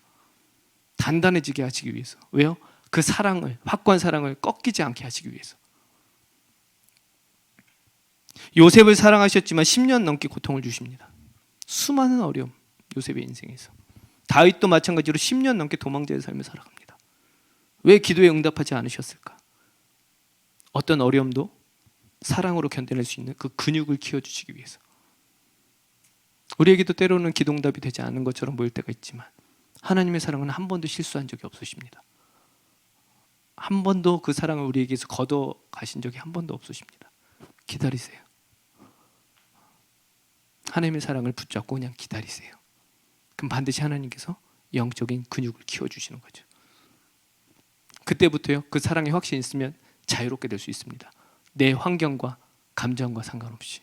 단단해지게 하시기 위해서. 왜요? 그 사랑을, 확고한 사랑을 꺾이지 않게 하시기 위해서. 요셉을 사랑하셨지만 10년 넘게 고통을 주십니다. 수많은 어려움, 요셉의 인생에서. 다윗도 마찬가지로 10년 넘게 도망자의 삶을 살아갑니다. 왜 기도에 응답하지 않으셨을까? 어떤 어려움도 사랑으로 견뎌낼 수 있는 그 근육을 키워주시기 위해서. 우리에게도 때로는 기도 응답이 되지 않는 것처럼 보일 때가 있지만 하나님의 사랑은 한 번도 실수한 적이 없으십니다. 한 번도 그 사랑을 우리에게서 걷어 가신 적이 한 번도 없으십니다. 기다리세요. 하나님의 사랑을 붙잡고 그냥 기다리세요. 그럼 반드시 하나님께서 영적인 근육을 키워주시는 거죠. 그때부터요, 그 사랑의 확신이 있으면 자유롭게 될 수 있습니다. 내 환경과 감정과 상관없이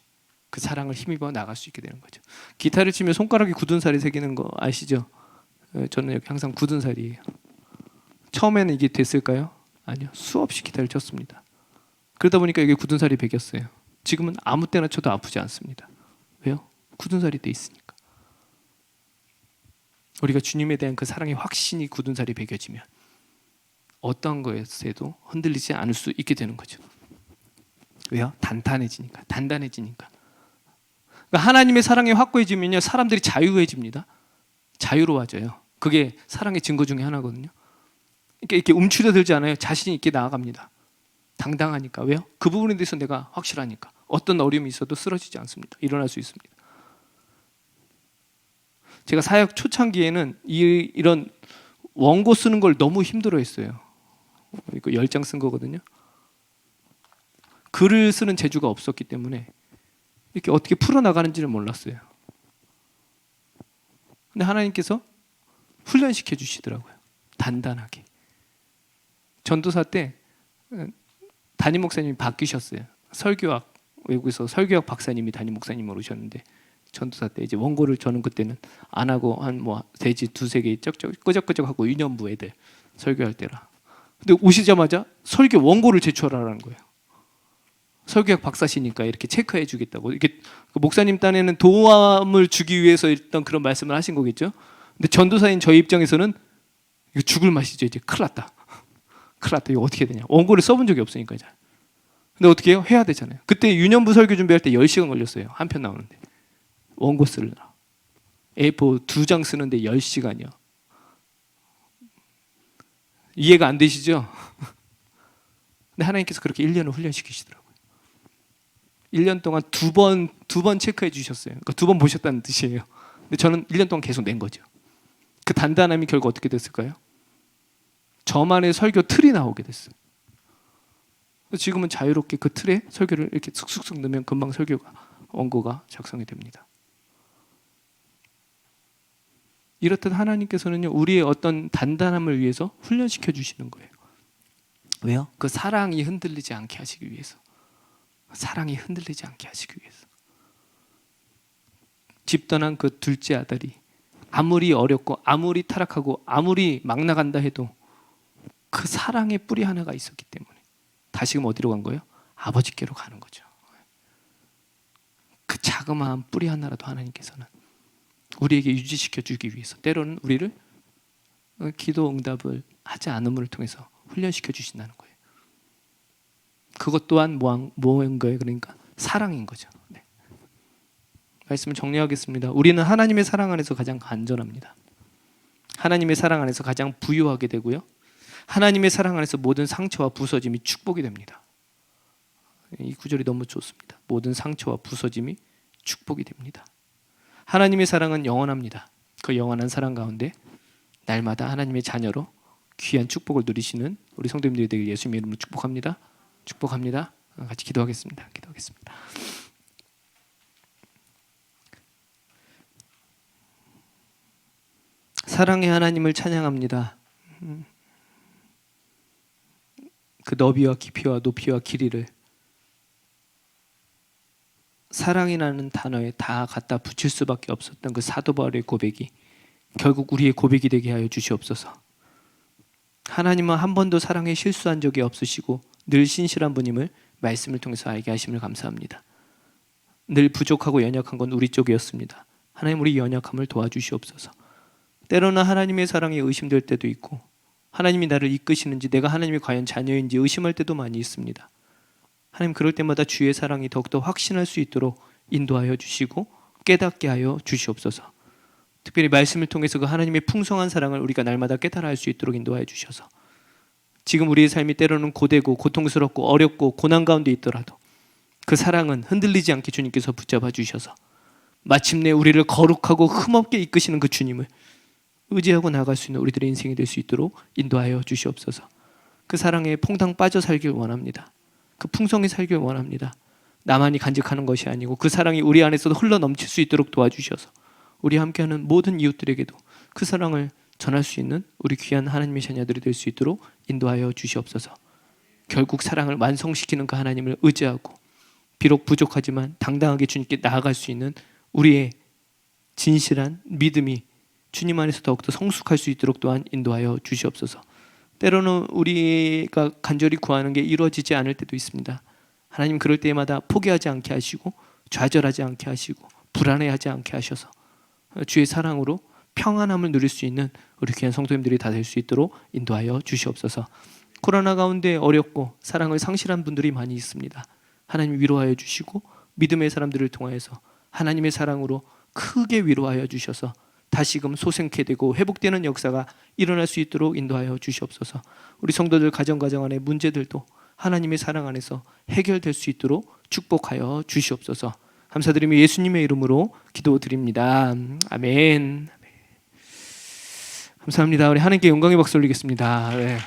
그 사랑을 힘입어 나갈 수 있게 되는 거죠. 기타를 치면 손가락에 굳은 살이 새기는 거 아시죠? 저는 여기 항상 굳은 살이에요. 처음에는 이게 됐을까요? 아니요. 수없이 기타를 쳤습니다. 그러다 보니까 여기 굳은 살이 배겼어요. 지금은 아무 때나 쳐도 아프지 않습니다. 왜요? 굳은 살이 돼 있으니까. 우리가 주님에 대한 그 사랑의 확신이 굳은 살이 배겨지면 어떤 것에도 흔들리지 않을 수 있게 되는 거죠. 왜요? 단단해지니까. 그러니까 하나님의 사랑이 확고해지면요, 사람들이 자유해집니다. 자유로워져요. 그게 사랑의 증거 중에 하나거든요. 이렇게 움츠려들지 않아요. 자신 있게 나아갑니다. 당당하니까. 왜요? 그 부분에 대해서 내가 확실하니까. 어떤 어려움이 있어도 쓰러지지 않습니다. 일어날 수 있습니다. 제가 사역 초창기에는 이런 원고 쓰는 걸 너무 힘들어했어요. 이거 10장 쓴 거거든요. 글을 쓰는 재주가 없었기 때문에 이렇게 어떻게 풀어나가는지를 몰랐어요. 근데 하나님께서 훈련시켜 주시더라고요. 단단하게. 전도사 때 담임 목사님이 바뀌셨어요. 설교학, 외국에서 설교학 박사님이 담임 목사님으로 오셨는데 전도사 때 이제 원고를 저는 그때는 안 하고 한 뭐 돼지 두세 개 쩍쩍 끄적끄적하고 유년부 애들 설교할 때라. 근데 오시자마자 설교 원고를 제출하라는 거예요. 설교학 박사시니까 이렇게 체크해 주겠다고. 이게 목사님 딴에는 도움을 주기 위해서 일단 그런 말씀을 하신 거겠죠. 근데 전도사인 저희 입장에서는 이거 죽을 맛이죠. 이제 큰일 났다. 큰일 났다. 이거 어떻게 되냐. 원고를 써본 적이 없으니까 이제. 근데 어떻게 해요? 해야 되잖아요. 그때 유년부 설교 준비할 때 10시간 걸렸어요. 한 편 나오는데. 원고 쓰느라. A4 2장 쓰는데 10시간이요. 이해가 안 되시죠? 근데 하나님께서 그렇게 1년을 훈련시키시더라고요. 1년 동안 두 번 체크해 주셨어요. 그러니까 2번 보셨다는 뜻이에요. 근데 저는 1년 동안 계속 낸 거죠. 그 단단함이 결국 어떻게 됐을까요? 저만의 설교 틀이 나오게 됐어요. 지금은 자유롭게 그 틀에 설교를 이렇게 쑥쑥쑥 넣으면 금방 설교가 원고가 작성이 됩니다. 이렇듯 하나님께서는요, 우리의 어떤 단단함을 위해서 훈련시켜 주시는 거예요. 왜요? 그 사랑이 흔들리지 않게 하시기 위해서. 사랑이 흔들리지 않게 하시기 위해서. 집 떠난 그 둘째 아들이 아무리 어렵고 아무리 타락하고 아무리 막 나간다 해도 그 사랑의 뿌리 하나가 있었기 때문에 다시금 어디로 간 거예요? 아버지께로 가는 거죠. 그 자그마한 뿌리 하나라도 하나님께서는 우리에게 유지시켜 주기 위해서 때로는 우리를 기도 응답을 하지 않음을 통해서 훈련시켜 주신다는 거예요. 그것 또한 뭐인 거예요? 그러니까 사랑인 거죠. 네. 말씀을 정리하겠습니다. 우리는 하나님의 사랑 안에서 가장 안전합니다. 하나님의 사랑 안에서 가장 부유하게 되고요. 하나님의 사랑 안에서 모든 상처와 부서짐이 축복이 됩니다. 이 구절이 너무 좋습니다. 모든 상처와 부서짐이 축복이 됩니다. 하나님의 사랑은 영원합니다. 그 영원한 사랑 가운데 날마다 하나님의 자녀로 귀한 축복을 누리시는 우리 성도님들이 되길 예수님의 이름으로 축복합니다. 축복합니다. 같이 기도하겠습니다. 기도하겠습니다. 사랑의 하나님을 찬양합니다. 그 너비와 깊이와 높이와 길이를 사랑이라는 단어에 다 갖다 붙일 수밖에 없었던 그 사도 바울의 고백이 결국 우리의 고백이 되게 하여 주시옵소서. 하나님은 한 번도 사랑에 실수한 적이 없으시고 늘 신실한 분임을 말씀을 통해서 알게 하심을 감사합니다. 늘 부족하고 연약한 건 우리 쪽이었습니다. 하나님 우리 연약함을 도와주시옵소서. 때로는 하나님의 사랑에 의심될 때도 있고 하나님이 나를 이끄시는지 내가 하나님이 과연 자녀인지 의심할 때도 많이 있습니다. 하나님 그럴 때마다 주의 사랑이 더욱더 확신할 수 있도록 인도하여 주시고 깨닫게 하여 주시옵소서. 특별히 말씀을 통해서 그 하나님의 풍성한 사랑을 우리가 날마다 깨달아 할 수 있도록 인도하여 주셔서 지금 우리의 삶이 때로는 고되고 고통스럽고 어렵고 고난 가운데 있더라도 그 사랑은 흔들리지 않게 주님께서 붙잡아 주셔서 마침내 우리를 거룩하고 흠없게 이끄시는 그 주님을 의지하고 나아갈 수 있는 우리들의 인생이 될 수 있도록 인도하여 주시옵소서. 그 사랑에 퐁당 빠져 살길 원합니다. 그 풍성히 살길 원합니다. 나만이 간직하는 것이 아니고 그 사랑이 우리 안에서도 흘러넘칠 수 있도록 도와주셔서 우리 함께하는 모든 이웃들에게도 그 사랑을 전할 수 있는 우리 귀한 하나님의 자녀들이 될 수 있도록 인도하여 주시옵소서. 결국 사랑을 완성시키는 그 하나님을 의지하고 비록 부족하지만 당당하게 주님께 나아갈 수 있는 우리의 진실한 믿음이 주님 안에서 더욱더 성숙할 수 있도록 또한 인도하여 주시옵소서. 때로는 우리가 간절히 구하는 게 이루어지지 않을 때도 있습니다. 하나님 그럴 때마다 포기하지 않게 하시고 좌절하지 않게 하시고 불안해하지 않게 하셔서 주의 사랑으로 평안함을 누릴 수 있는 우리 귀한 성도님들이 다 될 수 있도록 인도하여 주시옵소서. 코로나 가운데 어렵고 사랑을 상실한 분들이 많이 있습니다. 하나님 위로하여 주시고 믿음의 사람들을 통하여서 하나님의 사랑으로 크게 위로하여 주셔서 다시금 소생케 되고 회복되는 역사가 일어날 수 있도록 인도하여 주시옵소서. 우리 성도들 가정 안의 문제들도 하나님의 사랑 안에서 해결될 수 있도록 축복하여 주시옵소서. 감사드리며 예수님의 이름으로 기도드립니다. 아멘. 감사합니다. 우리 하나님께 영광의 박수 올리겠습니다. 네.